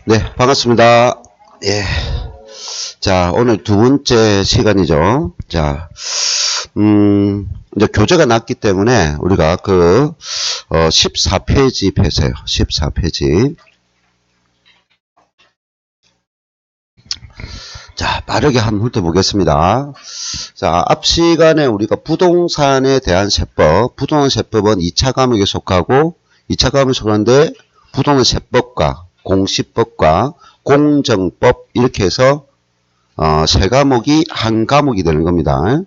네, 반갑습니다. 예. 자, 오늘 두 번째 시간이죠. 자, 이제 교재가 났기 때문에 우리가 14페이지 펴세요. 14페이지. 자, 빠르게 한번 훑어보겠습니다. 자, 앞 시간에 우리가 부동산에 대한 세법, 부동산 세법은 2차 과목에 속하고, 2차 과목에 속하는데, 부동산 세법과 공시법과 공정법, 이렇게 해서, 세 과목이 한 과목이 되는 겁니다.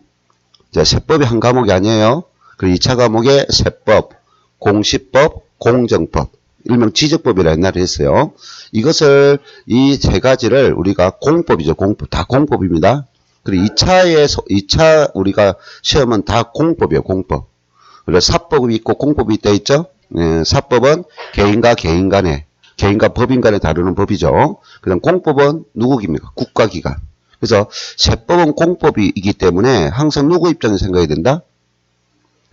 자, 세법이 한 과목이 아니에요. 그리고 2차 과목에 세법, 공시법, 공정법, 일명 지적법이라 옛날에 했어요. 이것을, 이 세 가지를 우리가 공법이죠. 공법. 다 공법입니다. 그리고 2차 우리가 시험은 다 공법이에요. 공법. 그리고 사법이 있고 공법이 있다 있죠? 예, 사법은 개인과 개인 간에, 개인과 법인 간에 다루는 법이죠. 그 다음 공법은 누구입니까? 국가기관. 그래서 세법은 공법이기 때문에 항상 누구 입장에서 생각해야 된다?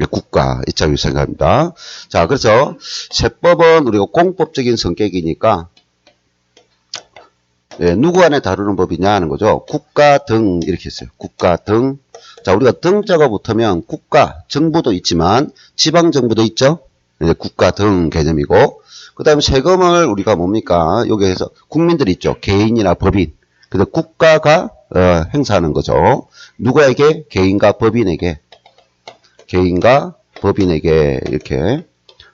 국가 입장에서 생각합니다. 자, 그래서 세법은 우리가 공법적인 성격이니까 누구 안에 다루는 법이냐 하는 거죠. 국가 등 이렇게 했어요. 국가 등. 자, 우리가 등자가 붙으면 국가, 정부도 있지만 지방정부도 있죠. 국가 등 개념이고, 그 다음에 세금을 우리가 뭡니까? 여기에서 국민들이 있죠. 개인이나 법인. 그래서 국가가 행사하는 거죠. 누구에게? 개인과 법인에게. 개인과 법인에게 이렇게.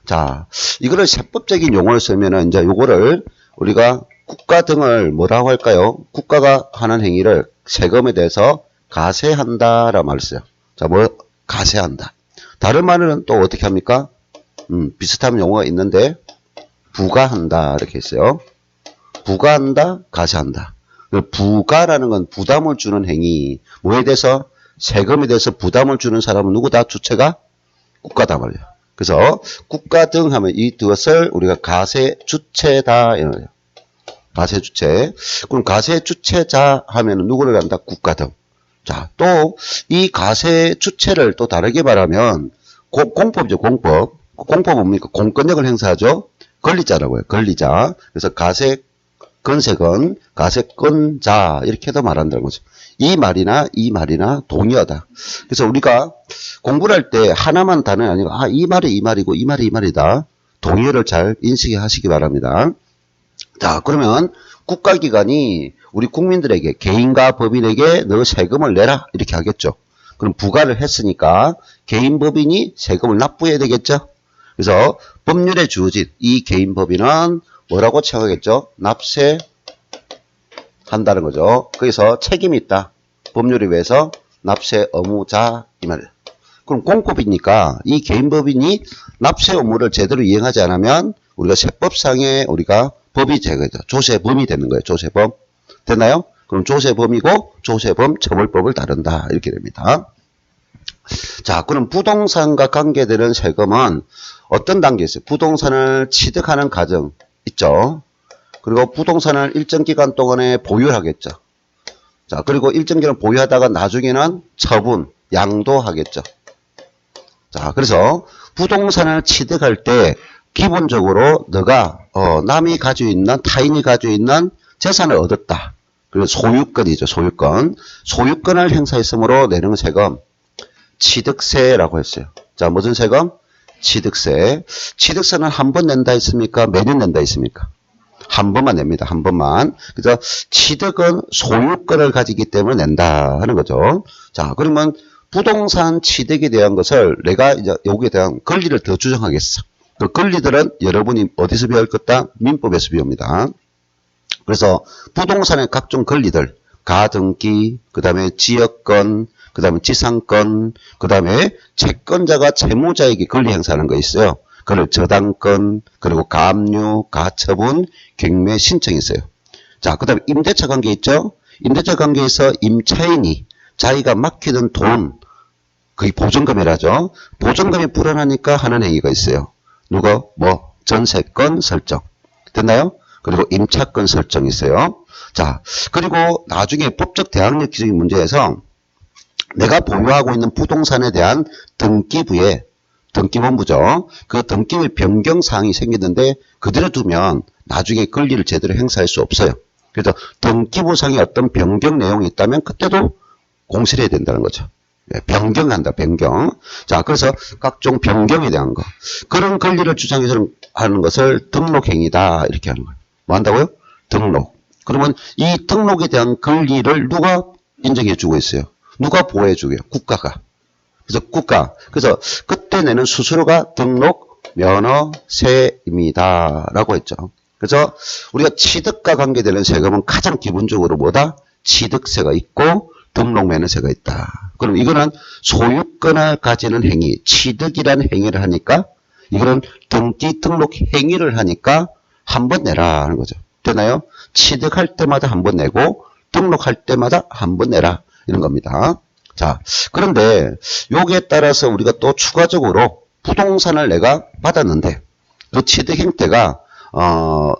자, 이거를 세법적인 용어를 쓰면은 이제 요거를 우리가 국가 등을 뭐라고 할까요? 국가가 하는 행위를 세금에 대해서 가세한다라는 말을 써요. 자, 뭐 가세한다. 다른 말은 또 어떻게 합니까? 비슷한 용어가 있는데 부과한다 이렇게 했어요. 부과한다, 가세한다. 부과라는 건 부담을 주는 행위. 뭐에 대해서? 세금에 대해서 부담을 주는 사람은 누구다? 주체가 국가다 말이에요. 그래서 국가 등 하면 이것을 우리가 가세 주체다 이런 거예요. 가세 주체. 그럼 가세 주체자 하면 누구를 한다? 국가 등. 자, 또 이 가세 주체를 또 다르게 말하면 공법이죠. 공법. 공법은 뭡니까? 공권력을 행사하죠. 권리자라고 해요. 권리자. 그래서 가세 건세건, 가세건자 이렇게도 말한다는 거죠. 이 말이나 동의하다. 그래서 우리가 공부를 할 때 하나만 단어가 아니고 이 말이 이 말이고 이 말이 이 말이다. 동의어를 잘 인식하시기 바랍니다. 자, 그러면 국가기관이 우리 국민들에게 개인과 법인에게 너 세금을 내라 이렇게 하겠죠. 그럼 부과를 했으니까 개인 법인이 세금을 납부해야 되겠죠. 그래서 법률에 주어진 이 개인 법인은 뭐라고称하겠죠? 납세한다는 거죠. 거기서 책임이 있다. 법률에 의해서 납세 의무자 이 말이에요. 그럼 공법이니까 이 개인 법인이 납세 의무를 제대로 이행하지 않으면 우리가 세법상에 우리가 법이 제거죠. 조세범이 되는 거예요. 조세범. 됐나요? 그럼 조세범이고 조세범 처벌법을 다룬다. 이렇게 됩니다. 자, 그럼 부동산과 관계되는 세금은 어떤 단계에 있어요? 부동산을 취득하는 과정 있죠. 그리고 부동산을 일정 기간 동안에 보유하겠죠. 자, 그리고 일정 기간 보유하다가 나중에는 처분, 양도하겠죠. 자, 그래서 부동산을 취득할 때 기본적으로 너가 남이 가지고 있는 타인이 가지고 있는 재산을 얻었다. 그리고 소유권이죠. 소유권. 소유권을 행사했으므로 내는 세금 취득세라고 했어요. 자, 무슨 세금? 취득세. 취득세는 한 번 낸다 했습니까? 매년 낸다 했습니까? 한 번만 냅니다. 한 번만. 그래서 취득은 소유권을 가지기 때문에 낸다 하는 거죠. 자, 그러면 부동산 취득에 대한 것을 내가 이제 여기에 대한 권리를 더 주장하겠어. 그 권리들은 여러분이 어디서 배울 거다? 민법에서 배웁니다. 그래서 부동산의 각종 권리들, 가등기, 그 다음에 지역권, 그 다음에 지상권, 그 다음에 채권자가 채무자에게 권리 행사하는 거 있어요. 그리고 저당권, 그리고 가압류, 가처분, 경매 신청이 있어요. 자, 그 다음에 임대차 관계 있죠? 임대차 관계에서 임차인이 자기가 맡기던 돈, 거의 보증금이라죠. 보증금이 불어나니까 하는 행위가 있어요. 누가? 전세권 설정. 됐나요? 그리고 임차권 설정이 있어요. 자, 그리고 나중에 법적 대항력 기준의 문제에서 내가 보유하고 있는 부동산에 대한 등기부에 등기본부죠. 그 등기부의 변경사항이 생기는데 그대로 두면 나중에 권리를 제대로 행사할 수 없어요. 그래서 등기부상에 어떤 변경 내용이 있다면 그때도 공시를 해야 된다는 거죠. 변경한다, 변경. 자, 그래서 각종 변경에 대한 거. 그런 권리를 주장해서 하는 것을 등록행위다. 이렇게 하는 거예요. 뭐 한다고요? 등록. 그러면 이 등록에 대한 권리를 누가 인정해 주고 있어요? 누가 보호해 주고요? 국가가. 그래서 국가. 그래서 그때 내는 수수료가 등록 면허세입니다. 라고 했죠. 그래서 우리가 취득과 관계되는 세금은 가장 기본적으로 뭐다? 취득세가 있고 등록 면허세가 있다. 그럼 이거는 소유권을 가지는 행위, 취득이라는 행위를 하니까 이거는 등기 등록 행위를 하니까 한 번 내라 하는 거죠. 되나요? 취득할 때마다 한 번 내고 등록할 때마다 한 번 내라 이런 겁니다. 자, 그런데 여기에 따라서 우리가 또 추가적으로 부동산을 내가 받았는데 그 취득 행태가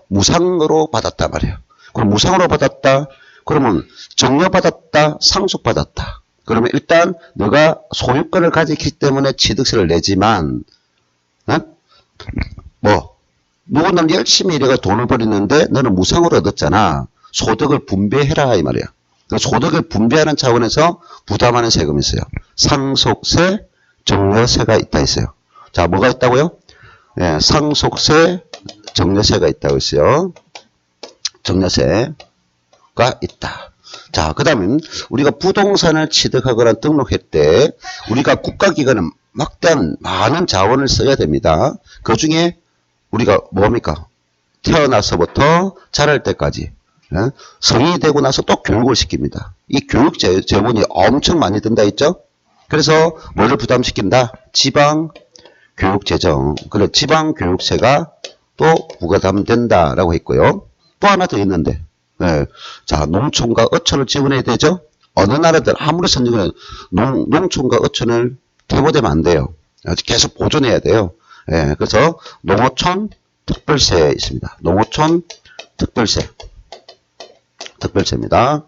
무상으로 받았단 말이에요. 그럼 무상으로 받았다. 그러면 정려받았다, 상속받았다. 그러면 일단 너가 소유권을 가지기 때문에 취득세를 내지만 누구는 열심히 일해가 돈을 벌였는데 너는 무상으로 얻었잖아. 소득을 분배해라 이 말이야. 소득을 분배하는 차원에서 부담하는 세금이 있어요. 상속세, 정려세가 있다 했어요. 자, 뭐가 있다고요? 예, 상속세, 정려세가 있다고 했어요. 정려세가 있다. 자, 그 다음에 우리가 부동산을 취득하거나 등록할 때 우리가 국가기관은 막대한 많은 자원을 써야 됩니다. 그 중에 우리가 뭡니까? 태어나서부터 자랄 때까지 성인이 되고 나서 또 교육을 시킵니다. 이 교육 재원이 엄청 많이 든다 했죠? 그래서 뭐를 부담시킨다? 지방 교육 재정. 그래 지방 교육세가 또 부담된다라고 했고요. 또 하나 더 있는데. 네. 자, 농촌과 어촌을 지원해야 되죠? 어느 나라들 아무리 선진국은 농촌과 어촌을 퇴보되면 안 돼요. 계속 보존해야 돼요. 예, 그래서 농어촌 특별세 있습니다. 농어촌 특별세입니다.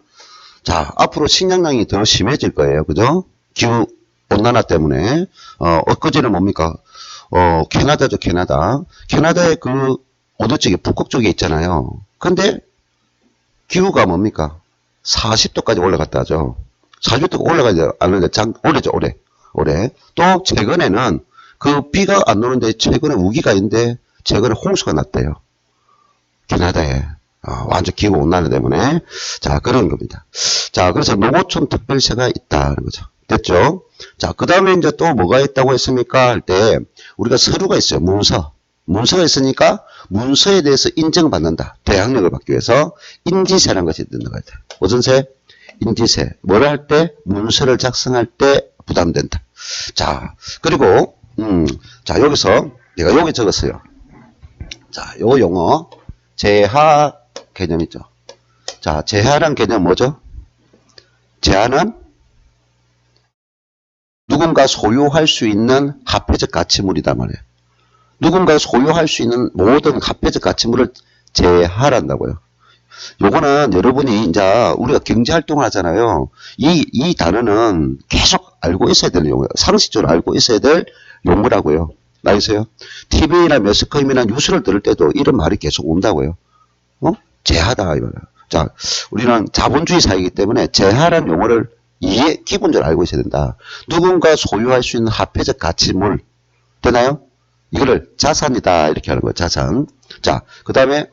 자, 앞으로 식량난이 더 심해질 거예요. 그죠? 기후 온난화 때문에 엊그제는 뭡니까? 캐나다죠, 캐나다. 캐나다의 그 어느 쪽에 북극 쪽에 있잖아요. 근데 기후가 뭡니까? 40도까지 올라갔다 하죠. 40도가 올라가지 않는데 올해죠, 올해. 또 최근에는 그 비가 안 오는데 최근에 우기가 있는데 최근에 홍수가 났대요. 캐나다에. 완전 기후 온난화 때문에. 자, 그런 겁니다. 자, 그래서 농어촌 특별세가 있다는 거죠. 됐죠? 자, 그 다음에 이제 또 뭐가 있다고 했습니까? 할 때 우리가 서류가 있어요. 문서가 있으니까 문서에 대해서 인정받는다. 대항력을 받기 위해서 인지세라는 것이 들어가야 돼. 무슨 세? 인지세. 뭐를 할 때? 문서를 작성할 때 부담된다. 자, 그리고 자, 여기서 내가 여기 적었어요. 자, 요 용어 제하 개념 있죠. 자, 제하란 개념 뭐죠? 제하는 누군가 소유할 수 있는 화폐적 가치물이다 말이에요. 누군가 소유할 수 있는 모든 화폐적 가치물을 제하란다고요. 요거는 여러분이 이제 우리가 경제활동을 하잖아요. 이 단어는 계속 알고 있어야 되는 용어예요. 상식적으로 알고 있어야 될 용어라고요. 알겠어요? TV나 매스컴이나 뉴스를 들을 때도 이런 말이 계속 온다고요. 제하다. 이 말이에요. 자, 우리는 자본주의 사회이기 때문에 제하라는 용어를 기본적으로 알고 있어야 된다. 누군가 소유할 수 있는 화폐적 가치물. 되나요? 이거를 자산이다. 이렇게 하는 거예요. 자산. 자, 그 다음에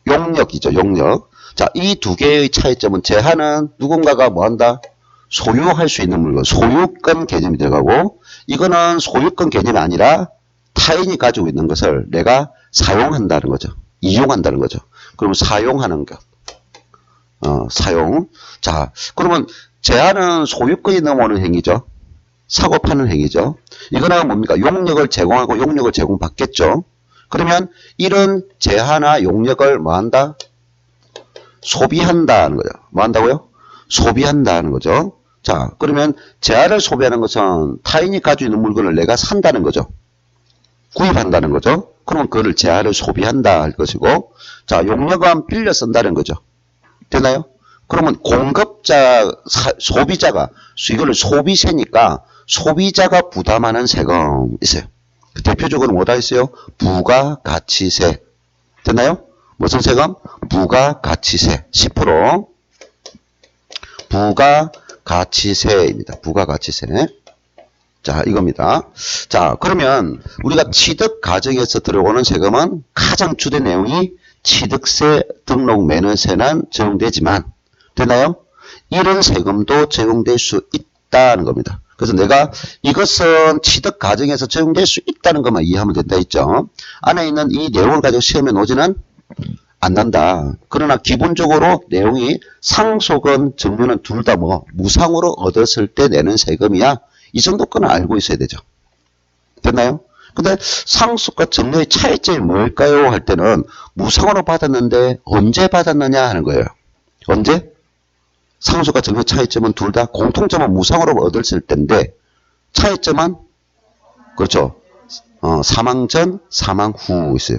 용역이죠. 용역. 자, 이 두 개의 차이점은 제하는 누군가가 뭐 한다? 소유할 수 있는 물건. 소유권 개념이 들어가고 이거는 소유권 개념이 아니라 타인이 가지고 있는 것을 내가 사용한다는 거죠. 이용한다는 거죠. 그럼 사용하는 것. 사용. 자, 그러면 제한은 소유권이 넘어오는 행위죠. 사고 파는 행위죠. 이거는 뭡니까? 용역을 제공하고 용역을 제공받겠죠. 그러면 이런 제한이나 용역을 뭐 한다? 소비한다는 거죠. 뭐 한다고요? 소비한다는 거죠. 자, 그러면 제한을 소비하는 것은 타인이 가지고 있는 물건을 내가 산다는 거죠. 구입한다는 거죠. 그러면 그거를 제한을 소비한다 할 것이고, 자, 용역은 빌려 쓴다는 거죠. 되나요? 그러면 공급자, 소비자가, 이거를 소비세니까 소비자가 부담하는 세금 있어요. 대표적으로 뭐다 있어요? 부가가치세. 됐나요? 무슨 세금? 부가가치세. 10%. 부가가치세입니다. 부가가치세. 자, 이겁니다. 자, 그러면 우리가 취득 과정에서 들어오는 세금은 가장 주된 내용이 취득세, 등록 매너세는 적용되지만, 됐나요? 이런 세금도 적용될 수 있다는 겁니다. 그래서 내가 이것은 취득 과정에서 적용될 수 있다는 것만 이해하면 된다 했죠. 안에 있는 이 내용을 가지고 시험에 오지는 않는다. 그러나 기본적으로 내용이 상속은 정료는 둘 다 뭐 무상으로 얻었을 때 내는 세금이야. 이 정도까지는 알고 있어야 되죠. 됐나요? 근데 상속과 정료의 차이점이 뭘까요? 할 때는 무상으로 받았는데 언제 받았느냐 하는 거예요. 언제? 상속과 정료 차이점은 둘 다 공통점은 무상으로 얻었을 때인데 차이점은 그렇죠. 사망 전, 사망 후 있어요.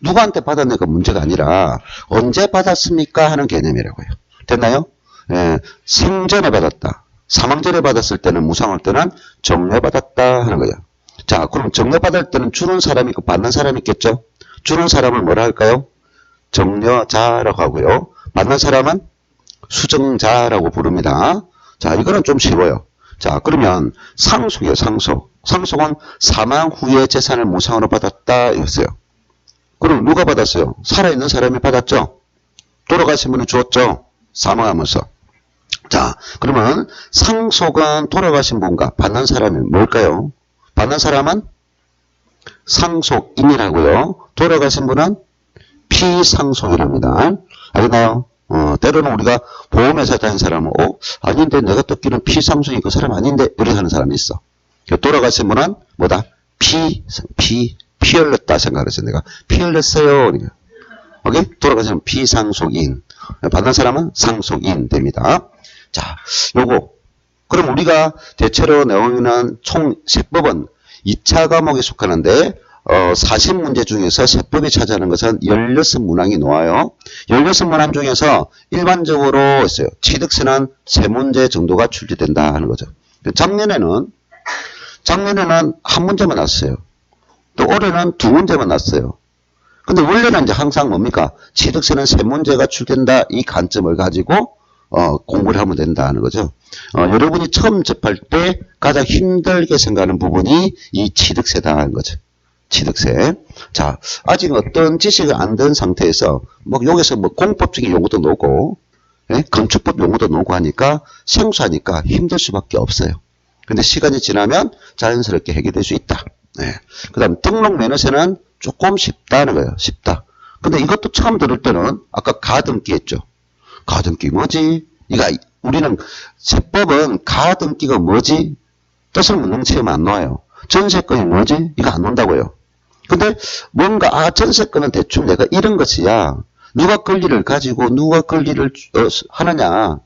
누구한테 받았느냐가 문제가 아니라 언제 받았습니까? 하는 개념이라고요. 됐나요? 예, 생전에 받았다. 사망 전에 받았을 때는 무상할 때는 정려 받았다 하는 거예요. 자, 그럼 정려 받을 때는 주는 사람이 있고 받는 사람이 있겠죠? 주는 사람을 뭐라 할까요? 정려자라고 하고요. 받는 사람은 수정자라고 부릅니다. 자, 이거는 좀 쉬워요. 자, 그러면 상속이에요, 상속. 상속은 사망 후에 재산을 무상으로 받았다 이랬어요. 그럼 누가 받았어요? 살아있는 사람이 받았죠? 돌아가신 분이 주었죠? 사망하면서. 자, 그러면 상속은 돌아가신 분과 받는 사람이 뭘까요? 받는 사람은 상속인이라고요. 돌아가신 분은 피상속이랍니다. 알겠나요? 때로는 우리가 보험회사 다니는 사람은 아닌데 내가 듣기는 피상속이 그 사람 아닌데 이렇게 하는 사람이 있어. 돌아가신 분은 뭐다? 피 흘렸다 생각했어요. 내가 피 흘렸어요. 오케이? 돌아가신 피상속인. 받는 사람은 상속인 됩니다. 자, 요거. 그럼 우리가 대체로 내용이는 총 세법은 2차 과목에 속하는데 40문제 중에서 세법이 차지하는 것은 16문항이 나와요. 16문항 중에서 일반적으로 있어요. 취득세는 3문제 정도가 출제된다 하는 거죠. 작년에는 한 문제만 났어요. 또 올해는 2문제만 났어요. 근데 원래는 이제 항상 뭡니까? 취득세는 3문제가 출된다. 이 관점을 가지고 공부를 하면 된다는 거죠. 여러분이 처음 접할 때 가장 힘들게 생각하는 부분이 이 취득세다는 거죠. 취득세. 자, 아직 어떤 지식이 안 된 상태에서 여기서 공법적인 용어도 나오고 건축법 용어도 나오고 하니까 생소하니까 힘들 수밖에 없어요. 근데 시간이 지나면 자연스럽게 해결될 수 있다. 그 다음 등록 면허세는 조금 쉽다는 거예요. 쉽다. 근데 이것도 처음 들을 때는 아까 가등기 했죠. 가등기 뭐지? 우리는 세법은 가등기가 뭐지? 뜻을 묻는 시험이 안 나와요. 전세권이 뭐지? 이거 안 논다고요. 근데 뭔가 전세권은 대충 내가 이런 것이야. 누가 권리를 가지고 누가 권리를 하느냐.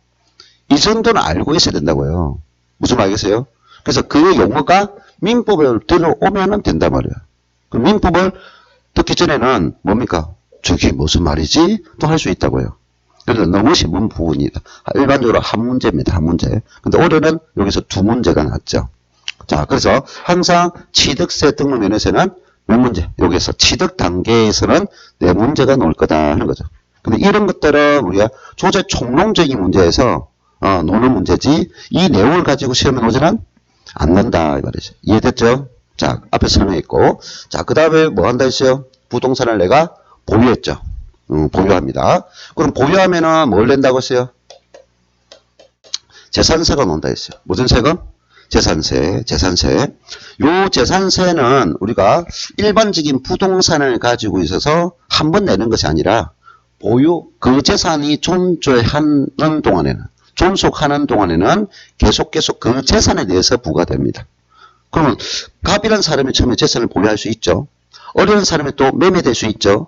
이 정도는 알고 있어야 된다고요. 무슨 말이겠어요? 그래서 그 용어가 민법을 들어오면 된단 말이야. 그 민법을 듣기 전에는 뭡니까? 저게 무슨 말이지? 또 할 수 있다고요. 그래서 너무 쉬운 부분이다. 일반적으로 한 문제입니다. 한 문제. 근데 올해는 여기서 2문제가 났죠. 자, 그래서 항상 취득세 등록 면허세는 몇 문제? 여기서 취득 단계에서는 4문제가 나올 거다 하는 거죠. 근데 이런 것들은 우리가 조제 총론적인 문제에서 노는 문제지 이 내용을 가지고 시험에 오지는 않는다 이 말이죠. 이해됐죠? 자, 앞에 설명했고, 자, 그 다음에 뭐 한다 했어요? 부동산을 내가 보유했죠. 보유합니다. 그럼 보유하면은 뭘 낸다고 했어요? 재산세가 나온다 했어요. 무슨 세금? 재산세, 재산세. 요 재산세는 우리가 일반적인 부동산을 가지고 있어서 한 번 내는 것이 아니라 보유, 그 재산이 존재하는 동안에는, 존속하는 동안에는 계속 그 재산에 대해서 부과됩니다. 그러면 갑이라는 사람이 처음에 재산을 보유할 수 있죠. 어려운 사람이 또 매매될 수 있죠.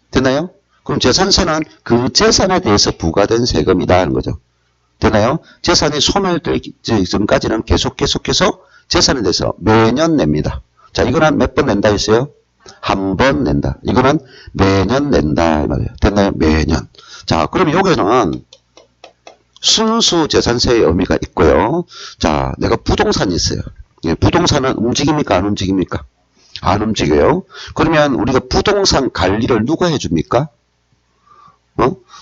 됐나요? 그럼 재산세는 그 재산에 대해서 부과된 세금이다 하는 거죠. 되나요? 재산이 소멸되기 전까지는 계속해서 재산에 대해서 매년 냅니다. 자, 이거는 몇 번 낸다 했어요? 한 번 낸다. 이거는 매년 낸다 이 말이에요. 됐나요? 매년. 자, 그럼 여기는 순수 재산세의 의미가 있고요. 자, 내가 부동산이 있어요. 예, 부동산은 움직입니까? 안 움직입니까? 안 움직여요. 그러면 우리가 부동산 관리를 누가 해줍니까?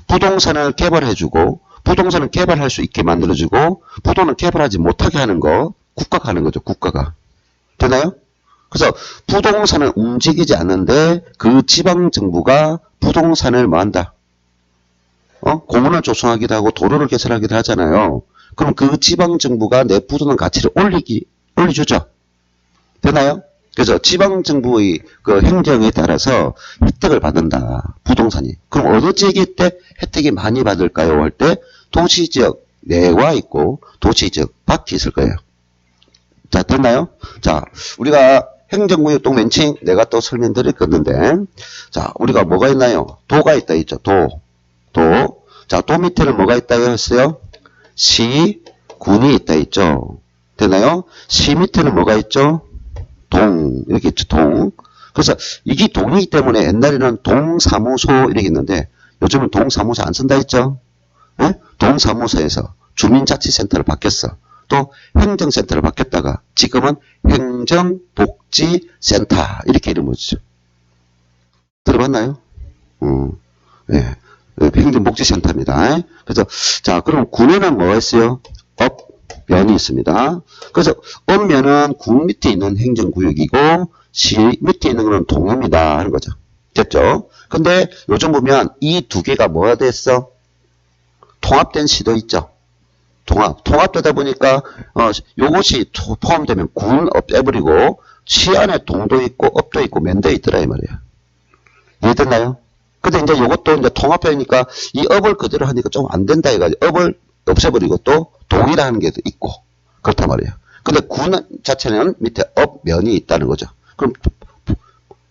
부동산을 개발해주고, 부동산을 개발할 수 있게 만들어주고, 부동산을 개발하지 못하게 하는 거, 국가가 하는 거죠, 국가가. 되나요? 그래서 부동산을 움직이지 않는데, 그 지방정부가 부동산을 뭐 한다? 공원을 조성하기도 하고, 도로를 개설하기도 하잖아요. 그럼 그 지방정부가 내 부동산 가치를 올려주죠. 되나요? 그래서 지방정부의 그 행정에 따라서 혜택을 받는다. 부동산이. 그럼 어느 지역일 때 혜택이 많이 받을까요? 할 때 도시지역 내와 있고 도시지역 밖이 있을 거예요. 자, 됐나요? 자, 우리가 행정구역 또 멘칭 내가 또 설명드릴 건데, 자, 우리가 뭐가 있나요? 도가 있다 있죠. 도. 자, 도 밑에는 뭐가 있다 했어요? 시, 군이 있다 있죠. 되나요? 시 밑에는 뭐가 있죠? 동, 이렇게 있죠, 동. 그래서 이게 동이기 때문에 옛날에는 동사무소 이렇게 있는데 요즘은 동사무소 안 쓴다 했죠? 네? 동사무소에서 주민자치센터를 바뀌었어. 또 행정센터를 바뀌었다가 지금은 행정복지센터 이렇게 이름을 주죠. 들어봤나요? 네. 행정복지센터입니다. 그래서 자, 그럼 군에는 뭐가 있어요? 업, 면이 있습니다. 그래서 업면은 군 밑에 있는 행정구역이고 시 밑에 있는 거는 동입니다 하는 거죠. 됐죠? 근데 요즘 보면 이 두 개가 뭐가 됐어? 통합된 시도 있죠. 통합되다 보니까 요것이 포함되면 군 업 빼버리고 시 안에 동도 있고 업도 있고 면도 있더라 이 말이에요. 이해됐나요? 근데 이제 요것도 이제 통합되니까 이 업을 그대로 하니까 좀 안 된다 해가지고 업을 없애버리고 또 동이라는 게 있고 그렇단 말이에요. 근데 군 자체는 밑에 업 면이 있다는 거죠. 그럼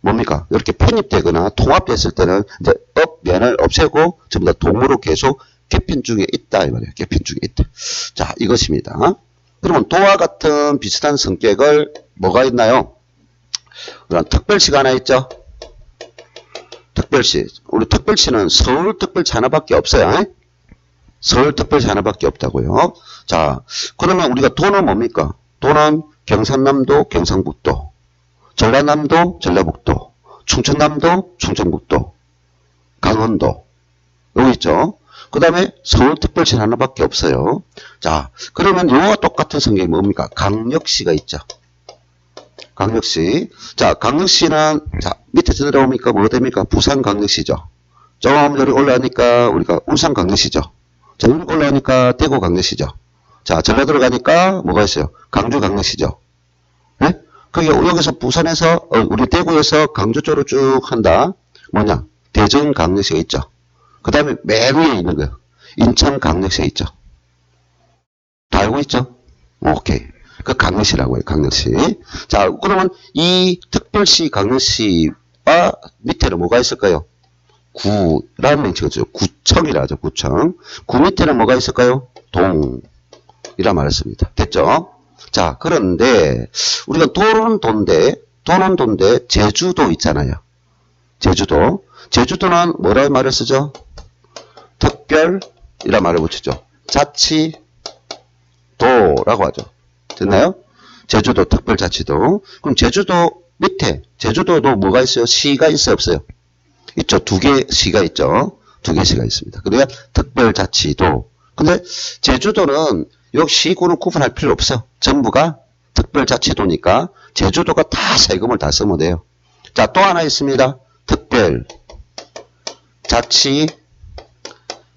뭡니까? 이렇게 편입되거나 통합됐을 때는 이제 업 면을 없애고 전부 다 동으로 계속 개편 중에 있다 이 말이에요. 개편 중에 있다. 자, 이것입니다. 그러면 도와 같은 비슷한 성격을 뭐가 있나요? 그럼 특별시가 하나 있죠. 특별시. 우리 특별시는 서울특별시 하나밖에 없어요. 서울특별시 하나밖에 없다고요. 자, 그러면 우리가 도는 뭡니까? 도는 경상남도, 경상북도, 전라남도, 전라북도, 충청남도, 충청북도, 강원도. 여기 있죠? 그 다음에 서울특별시 하나밖에 없어요. 자, 그러면 이거와 똑같은 성격이 뭡니까? 강력시가 있죠. 강력시. 자, 강력시는, 자, 밑에 들어오니까 뭐 됩니까? 부산강력시죠. 좀 여기 올라가니까 우리가 울산강력시죠. 자, 여기 올라가니까 대구강력시죠. 자, 전라도로 가니까 뭐가 있어요? 강주강력시죠. 네? 그게 여기서 부산에서, 우리 대구에서 강주 쪽으로 쭉 한다. 뭐냐? 대전강력시가 있죠. 그 다음에 맨 위에 있는 거예요. 인천강력시가 있죠. 다 알고 있죠? 오케이. 그 강력시라고 해요. 강력시. 자, 그러면 이 특별시 강력시와 밑에는 뭐가 있을까요? 구라는 멘트죠. 구청이라 하죠. 구청. 구 밑에는 뭐가 있을까요? 동이라 말했습니다. 됐죠? 자, 그런데 우리가 도는 돈데 제주도 있잖아요. 제주도. 제주도는 뭐라고 말을 쓰죠? 특별이라 말을 붙이죠. 자치도라고 하죠. 됐나요? 제주도 특별자치도. 그럼 제주도 밑에 제주도도 뭐가 있어요? 시가 있어요? 없어요? 있죠. 두 개 시가 있죠. 두 개 시가 있습니다. 그러면 특별자치도. 근데 제주도는 요 시구는 구분할 필요 없어요. 전부가 특별자치도니까 제주도가 다 세금을 다 쓰면 돼요. 자, 또 하나 있습니다. 특별자치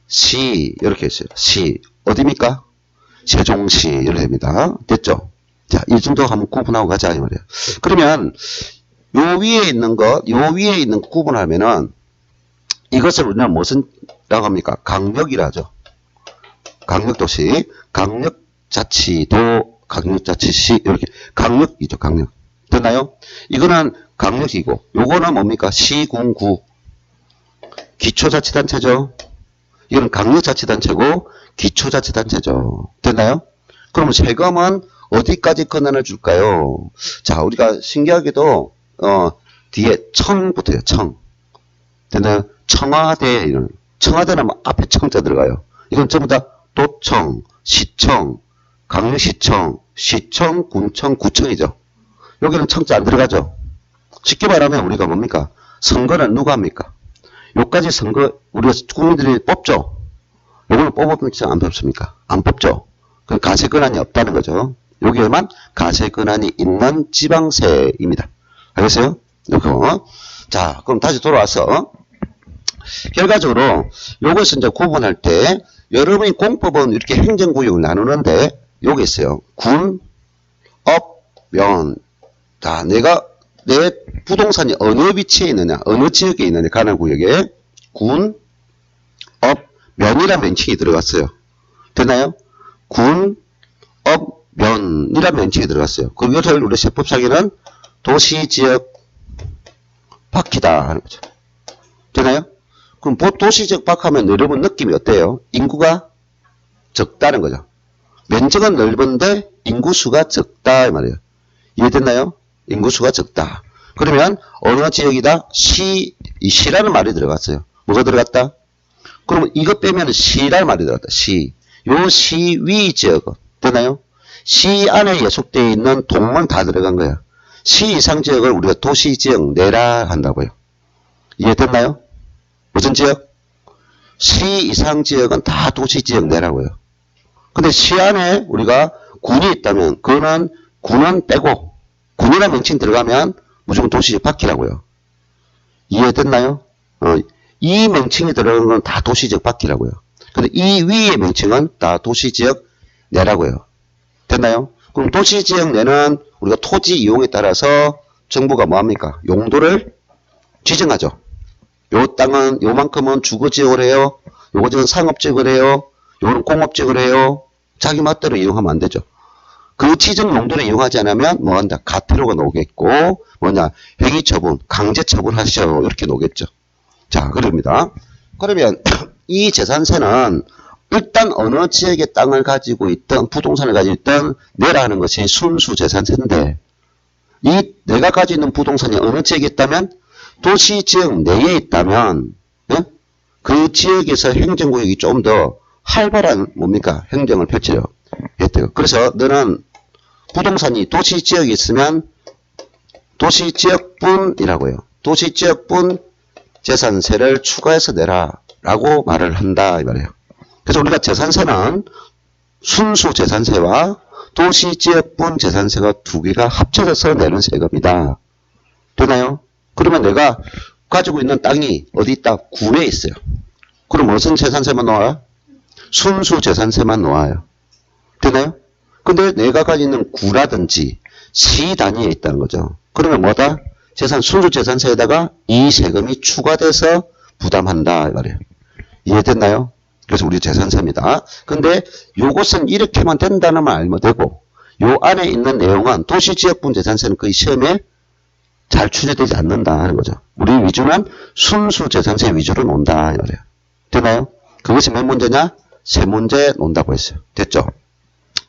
시 이렇게 있어요. 시 어디입니까? 세종시 이렇게 됩니다. 됐죠? 자, 이 정도 한번 구분하고 가자 이 말이에요. 그러면 요 위에 있는 거 구분하면은 이것을 우리는 무슨라고 합니까? 강력이라 하죠. 강력도시, 강력자치도, 강력자치시 이렇게 강력이죠. 강력. 됐나요? 이거는 강력이고 요거는 뭡니까? 시군구 기초자치단체죠. 이거는 강력자치단체고 기초자치단체죠. 됐나요? 그러면 세금은 어디까지 권한을 줄까요? 자, 우리가 신기하게도 뒤에 청 붙어요. 청. 됐나요? 청와대 이런. 청와대는 앞에 청자 들어가요. 이건 전부 다 도청, 시청, 강력시청, 시청, 군청, 구청이죠. 여기는 청자 안 들어가죠. 쉽게 말하면 우리가 뭡니까? 선거는 누가 합니까? 요까지 선거 우리가 국민들이 뽑죠. 요걸 뽑습니까? 안 뽑습니까? 안 뽑죠. 그 가세 권한이 없다는 거죠. 여기에만 가세 권한이 있는 지방세입니다. 알겠어요? 이거. 자, 그럼 다시 돌아와서 결과적으로 요것은 이제 구분할 때 여러분이 공법은 이렇게 행정구역을 나누는데 여기 있어요. 군, 업, 면. 자, 내 부동산이 어느 위치에 있느냐, 어느 지역에 있느냐, 관할구역에 군, 업, 면이라는 명칭이 들어갔어요. 됐나요? 군, 업, 면이라는 명칭이 들어갔어요. 그것을 우리 세법상에는 도시지역 바퀴다 하는 거죠. 되나요? 그럼 도시지역 바퀴하면 여러분 느낌이 어때요? 인구가 적다는 거죠. 면적은 넓은데 인구수가 적다 이 말이에요. 이해됐나요? 인구수가 적다. 그러면 어느 지역이다? 시라는 말이 들어갔어요. 뭐가 들어갔다? 그러면 이것 빼면 시라는 말이 들어갔다. 시. 요 시위 지역은 되나요? 시 안에 예속되어 있는 동은 다 들어간 거야. 시 이상 지역을 우리가 도시지역 내라 한다고요. 이해됐나요? 무슨 지역? 시 이상 지역은 다 도시지역 내라고요. 근데 시 안에 우리가 군이 있다면 그거는 군은 빼고 군이라는 명칭 들어가면 무조건 도시지역 바퀴라고요. 이해됐나요? 이 명칭이 들어가는 건 다 도시지역 바퀴라고요. 근데 이 위의 명칭은 다 도시지역 내라고요. 됐나요? 그럼 도시지역 내는 우리가 토지 이용에 따라서 정부가 뭐합니까? 용도를 지정하죠. 요 땅은 요만큼은 주거지역을 해요. 요거는 상업지역을 해요. 요거는 공업지역을 해요. 자기 맛대로 이용하면 안 되죠. 그 지정 용도를 이용하지 않으면 뭐한다? 가태료가 나오겠고 뭐냐? 행위처분, 강제처분 하셔 이렇게 나오겠죠. 자, 그럽니다. 그러면 이 재산세는 일단 어느 지역의 땅을 가지고 있던 부동산을 가지고 있던 내라 하는 것이 순수 재산세인데 이 내가 가지고 있는 부동산이 어느 지역에 있다면 도시지역 내에 있다면 그 지역에서 행정구역이 좀 더 활발한 뭡니까? 행정을 펼쳐요. 그래서 너는 부동산이 도시지역에 있으면 도시지역분이라고요. 도시지역분 재산세를 추가해서 내라 라고 말을 한다 이 말이에요. 그래서 우리가 재산세는 순수 재산세와 도시지역분 재산세가 두 개가 합쳐져서 내는 세금이다. 되나요? 그러면 내가 가지고 있는 땅이 어디 있다? 구에 있어요. 그럼 무슨 재산세만 나와요? 순수 재산세만 나와요. 되나요? 근데 내가 가지고 있는 구라든지 시 단위에 있다는 거죠. 그러면 뭐다? 순수 재산세에다가 이 세금이 추가돼서 부담한다 이 말이에요. 이해됐나요? 그래서 우리 재산세입니다. 근데 요것은 이렇게만 된다는 말 알면 되고 요 안에 있는 내용은 도시지역분 재산세는 거의 시험에 잘 출제되지 않는다 하는 거죠. 우리 위주는 순수 재산세 위주로 논다 이 말이에요. 되나요? 그것이 몇 문제냐? 세 문제 논다고 했어요. 됐죠?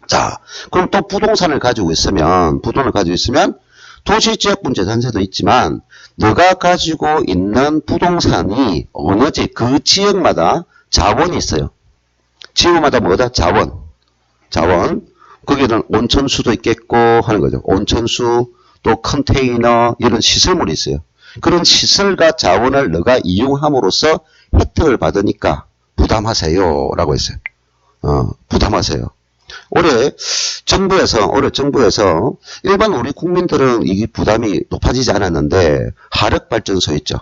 자, 그럼 또 부동산을 가지고 있으면 도시지역분 재산세도 있지만 너가 가지고 있는 부동산이 어느 그 지역마다 자원이 있어요. 지역마다 뭐다? 자원. 거기는 온천수도 있겠고 하는 거죠. 온천수, 또 컨테이너 이런 시설물이 있어요. 그런 시설과 자원을 너가 이용함으로써 혜택을 받으니까 부담하세요 라고 했어요. 부담하세요. 올해 정부에서 일반 우리 국민들은 이게 부담이 높아지지 않았는데 하력발전소 있죠.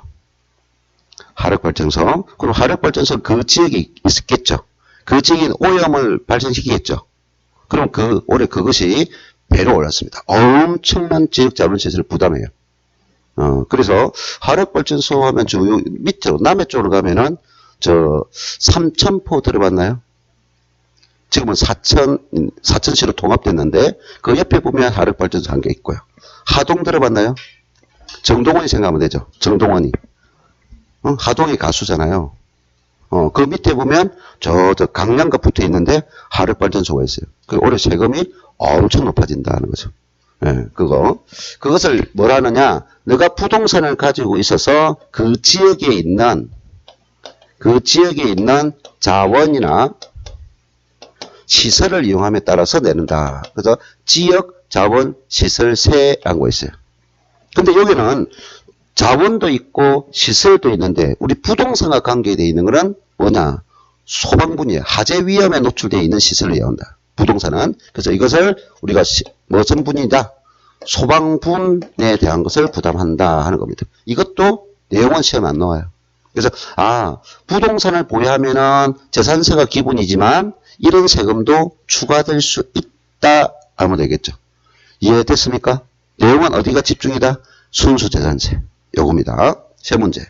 하력발전소. 그럼 하력발전소 그 지역에 있었겠죠. 그 지역에 오염을 발생시키겠죠. 그럼 올해 그것이 배로 올랐습니다. 엄청난 지역자원시설을 부담해요. 그래서 하력발전소 하면 저 밑으로 남해 쪽으로 가면은 저 삼천포 들어봤나요? 지금은 사천시로 통합됐는데 그 옆에 보면 하력발전소 한 개 있고요. 하동 들어봤나요? 정동원이 생각하면 되죠. 정동원이. 하동이 가수잖아요. 그 밑에 보면 저 강남과 붙어 있는데 하력발전소가 있어요. 그 올해 세금이 엄청 높아진다는 거죠. 예, 그것을 뭐라 하느냐? 너가 부동산을 가지고 있어서 그 지역에 있는 자원이나 시설을 이용함에 따라서 내는다. 그래서 지역 자원 시설세라는 거 있어요. 근데 여기는 자원도 있고 시설도 있는데 우리 부동산과 관계되어 있는 거는 뭐냐? 소방분이에요. 화재 위험에 노출되어 있는 시설을 얘기한다. 부동산은. 그래서 이것을 우리가 무슨 분이다? 소방분에 대한 것을 부담한다 하는 겁니다. 이것도 내용은 시험에 안 나와요. 그래서 부동산을 보유하면은 재산세가 기본이지만 이런 세금도 추가될 수 있다 하면 되겠죠. 이해됐습니까? 내용은 어디가 집중이다? 순수 재산세. 요겁니다. 세 문제.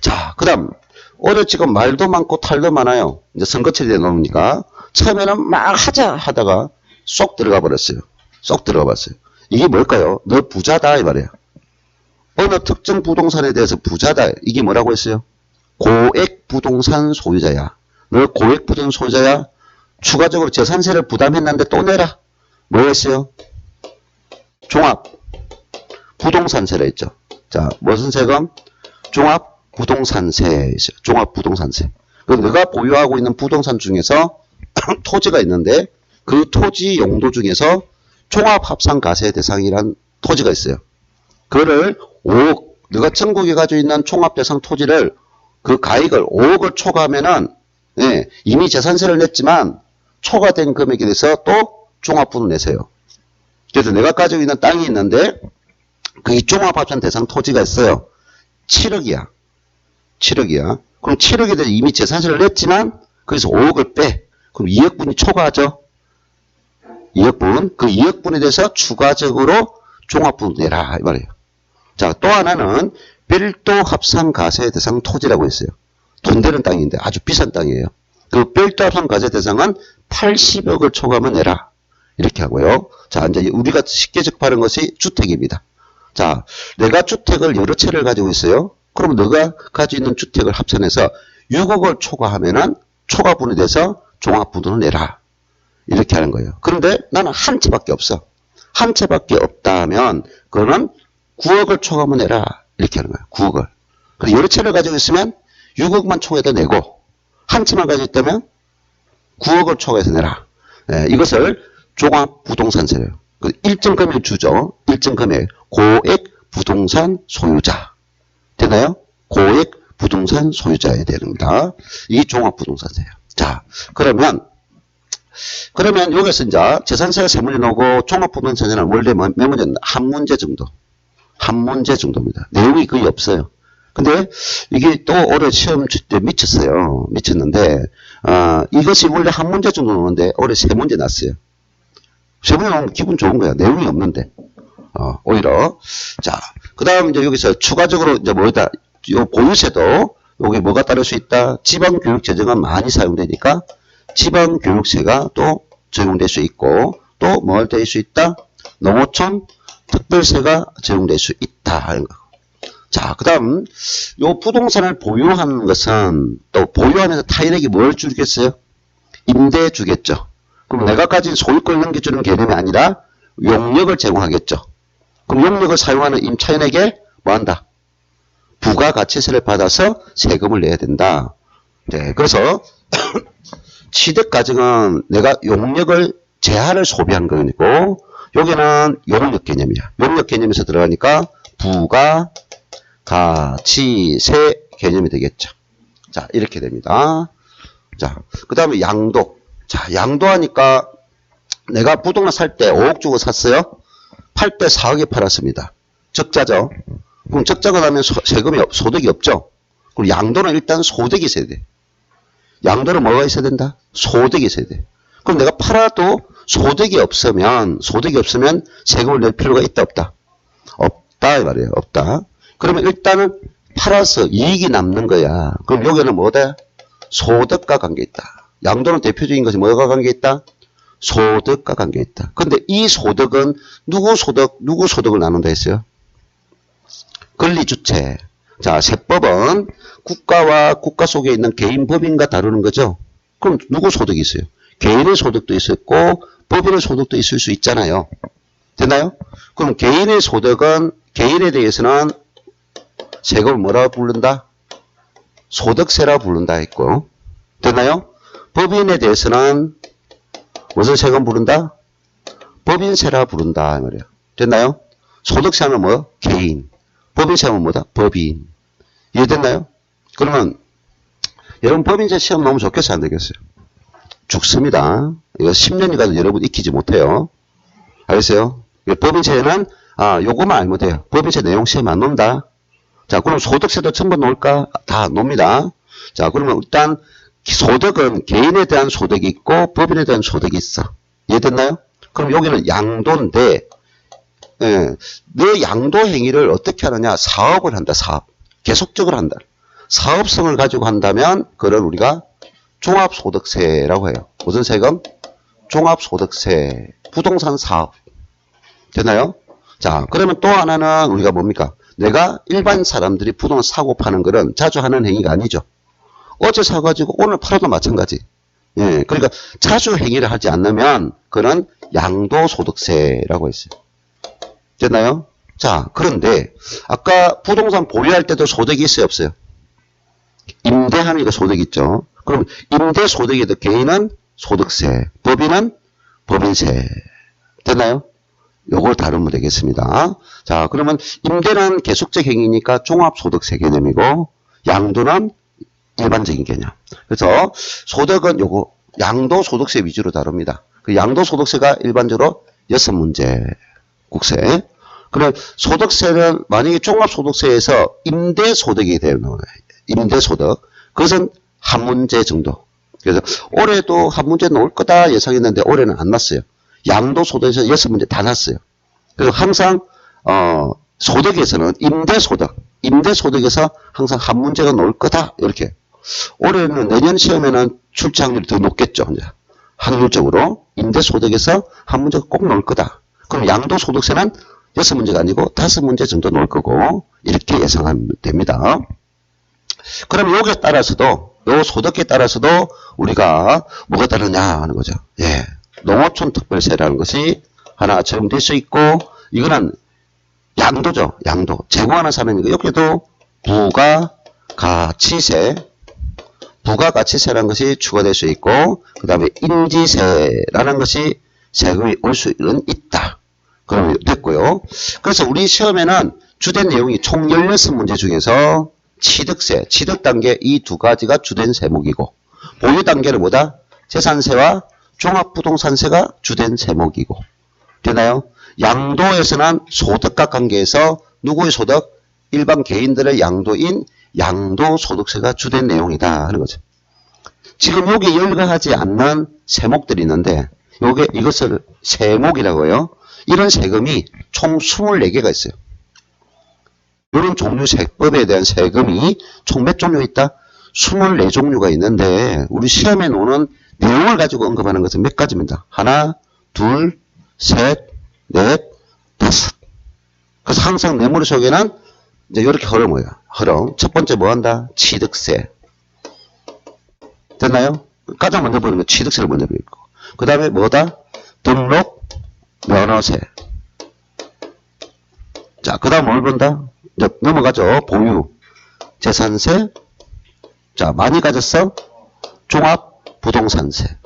자, 그 다음. 올해 지금 말도 많고 탈도 많아요. 이제 선거철이 되다 보니까 처음에는 막 하자 하다가 쏙 들어가 버렸어요. 쏙 들어가 봤어요. 이게 뭘까요? 너 부자다 이 말이야. 어느 특정 부동산에 대해서 부자다. 이게 뭐라고 했어요? 고액 부동산 소유자야. 너 고액 부동산 소유자야. 추가적으로 재산세를 부담했는데 또 내라. 뭐 했어요? 종합 부동산세라 했죠. 자, 무슨 세금? 종합 부동산세. 종합 부동산세. 그럼 내가 보유하고 있는 부동산 중에서 토지가 있는데 그 토지 용도 중에서 종합합산가세 대상이란 토지가 있어요. 그거를 5억, 내가 전국에 가지고 있는 종합대상 토지를 그 가액을 5억을 초과하면은 예, 이미 재산세를 냈지만 초과된 금액에 대해서 또 종합분을 내세요. 그래서 내가 가지고 있는 땅이 있는데 그 종합합산 대상 토지가 있어요. 7억이야. 7억이야. 그럼 7억에 대해서 이미 재산세를 냈지만 그래서 5억을 빼. 그럼 2억분이 초과하죠. 2억분. 그 2억분에 대해서 추가적으로 종합분 내라 이 말이에요. 자, 또 하나는 별도 합산가세 대상 토지라고 있어요. 돈 되는 땅인데 아주 비싼 땅이에요. 그 별도 합산가세 대상은 80억을 초과하면 내라. 이렇게 하고요. 자, 이제 우리가 쉽게 접하는 것이 주택입니다. 자, 내가 주택을 여러 채를 가지고 있어요. 그럼 너가 가지고 있는 주택을 합산해서 6억을 초과하면은 초과분에 대해서 종합분을 내라. 이렇게 하는 거예요. 그런데 나는 한 채밖에 없어. 한 채밖에 없다면 그거는 9억을 초과하면 내라. 이렇게 하는 거예요. 9억을. 그래서 여러 채를 가지고 있으면 6억만 초과해서 내고 한 채만 가지고 있다면 9억을 초과해서 내라. 네, 이것을 종합부동산세예요. 일정 금액 주죠. 일정 금액. 고액 부동산 소유자. 되나요? 고액 부동산 소유자에 되는다. 이 종합부동산세예요. 자, 그러면 여기서 이제 재산세가 세 문제 나오고 종합부동산세는 원래 몇 문제는 한 문제 정도. 한 문제 정도입니다. 내용이 거의 없어요. 근데 이게 또 올해 시험 칠 때 미쳤어요. 미쳤는데 이것이 원래 한 문제 정도 나오는데 올해 세 문제 났어요. 세 문제 나오면 기분 좋은 거야. 내용이 없는데. 오히려. 자, 그 다음 이제 여기서 추가적으로 이제 뭐다? 요 보유세도 여기 뭐가 따를 수 있다? 지방교육재정은 많이 사용되니까 지방교육세가 또 적용될 수 있고 또 뭘 될 수 있다? 농어촌 특별세가 적용될 수 있다 하는 거. 자, 그 다음 요 부동산을 보유하는 것은 또 보유하면서 타인에게 뭘 주겠어요? 임대 주겠죠. 그럼 내가 가진 소유권을 넘겨주는 개념이 아니라 용역을 제공하겠죠. 그럼 용역을 사용하는 임차인에게 뭐한다? 부가가치세를 받아서 세금을 내야 된다. 네, 그래서 취득가정은 내가 용역을 재화를 소비한 거니고 여기는 용역 개념이야. 용역 개념에서 들어가니까 부가가치세 개념이 되겠죠. 자, 이렇게 됩니다. 자, 그 다음에 양도. 자, 양도하니까 내가 부동산 살 때 5억 주고 샀어요. 팔 때 4억에 팔았습니다. 적자죠. 그럼 적자가 나면 세금이 소득이 없죠. 그럼 양도는 일단 소득이 있어야 돼. 양도는 뭐가 있어야 된다? 소득이 있어야 돼. 그럼 내가 팔아도 소득이 없으면 세금을 낼 필요가 있다 없다? 없다 이 말이에요. 없다. 그러면 일단은 팔아서 이익이 남는 거야. 그럼 여기는 뭐다? 소득과 관계 있다. 양도는 대표적인 것이 뭐가 관계 있다? 소득과 관계 있다. 근데 이 소득은 누구 소득을 나눈다 했어요? 권리주체. 자, 세법은 국가와 국가 속에 있는 개인 법인과 다루는 거죠. 그럼 누구 소득이 있어요? 개인의 소득도 있었고 법인의 소득도 있을 수 있잖아요. 됐나요? 그럼 개인의 소득은 개인에 대해서는 세금을 뭐라고 부른다? 소득세라고 부른다 했고 됐나요? 법인에 대해서는 무슨 세금 부른다? 법인세라 부른다 이 말이에요. 됐나요? 소득세는 뭐? 개인. 법인세는 뭐다? 법인. 이해됐나요? 그러면 여러분 법인세 시험 너무 좋겠어요? 안 되겠어요? 죽습니다. 이거 10년이 가도 여러분 익히지 못해요. 알겠어요? 법인세는 요거만 알면 돼요. 법인세 내용 시험 안 논다. 자, 그럼 소득세도 전부 놓을까? 다 놉니다. 자, 그러면 일단 소득은 개인에 대한 소득이 있고 법인에 대한 소득이 있어. 이해됐나요? 그럼 여기는 양도인데 내 양도 행위를 어떻게 하느냐? 사업을 한다. 사업. 계속적으로 한다. 사업성을 가지고 한다면 그걸 우리가 종합소득세라고 해요. 무슨 세금? 종합소득세. 부동산 사업. 되나요? 자, 그러면 또 하나는 우리가 뭡니까? 내가 일반 사람들이 부동산 사고 파는 거는 자주 하는 행위가 아니죠. 어제 사가지고 오늘 팔아도 마찬가지. 예, 그러니까 자주 행위를 하지 않으면 그는 양도소득세라고 했어요. 됐나요? 자, 그런데 아까 부동산 보유할 때도 소득이 있어요, 없어요? 임대하는 게 소득이 있죠. 그럼 임대소득에도 개인은 소득세, 법인은 법인세. 됐나요? 요걸 다루면 되겠습니다. 자, 그러면 임대는 계속적 행위니까 종합소득세 개념이고 양도는 일반적인 개념. 그래서 소득은 요거 양도소득세 위주로 다룹니다. 그 양도소득세가 일반적으로 6문제 국세. 그럼 소득세는 만약에 종합소득세에서 임대소득이 되는 거예요. 임대소득. 그것은 한 문제 정도. 그래서 올해도 한 문제 나올 거다 예상했는데 올해는 안 났어요. 양도소득에서 6문제 다 났어요. 그래서 항상 소득에서는 임대소득에서 항상 한 문제가 나올 거다 이렇게. 올해는 내년 시험에는 출제확률이 더 높겠죠. 이제 확률적으로 임대소득에서 한 문제가 꼭 나올 거다. 그럼 양도소득세는 6문제가 아니고 5문제 정도 나올 거고 이렇게 예상하면 됩니다. 그럼 여기에 따라서도 요 소득에 따라서도 우리가 뭐가 다르냐 하는 거죠. 예, 농어촌 특별세라는 것이 하나 적용될 수 있고 이거는 양도죠. 양도. 제공하는 사람이니까 여기도 부가가치세라는 것이 추가될 수 있고 그 다음에 인지세라는 것이 세금이 올 수는 있다. 그러면 됐고요. 그래서 우리 시험에는 주된 내용이 총 16문제 중에서 취득세, 취득단계 이 두 가지가 주된 세목이고 보유단계는 뭐다? 재산세와 종합부동산세가 주된 세목이고 되나요? 양도에서는 소득과 관계에서 누구의 소득? 일반 개인들의 양도인 양도소득세가 주된 내용이다 하는 거죠. 지금 여기 열거하지 않는 세목들이 있는데 이것을 세목이라고 해요. 이런 세금이 총 24개가 있어요. 이런 종류 세법에 대한 세금이 총 몇 종류 있다? 24종류가 있는데 우리 시험에 나오는 내용을 가지고 언급하는 것은 몇 가지입니다. 하나, 둘, 셋, 넷, 다섯. 그래서 항상 내 머릿속에는 이제 이렇게 흐름이에요. 흐름. 첫 번째 뭐 한다? 취득세. 됐나요? 가장 먼저 보는 건 취득세를 먼저 보고 그 다음에 뭐다? 등록, 면허세. 자, 그 다음 뭘 본다? 이제 넘어가죠. 보유, 재산세. 자, 많이 가졌어? 종합부동산세.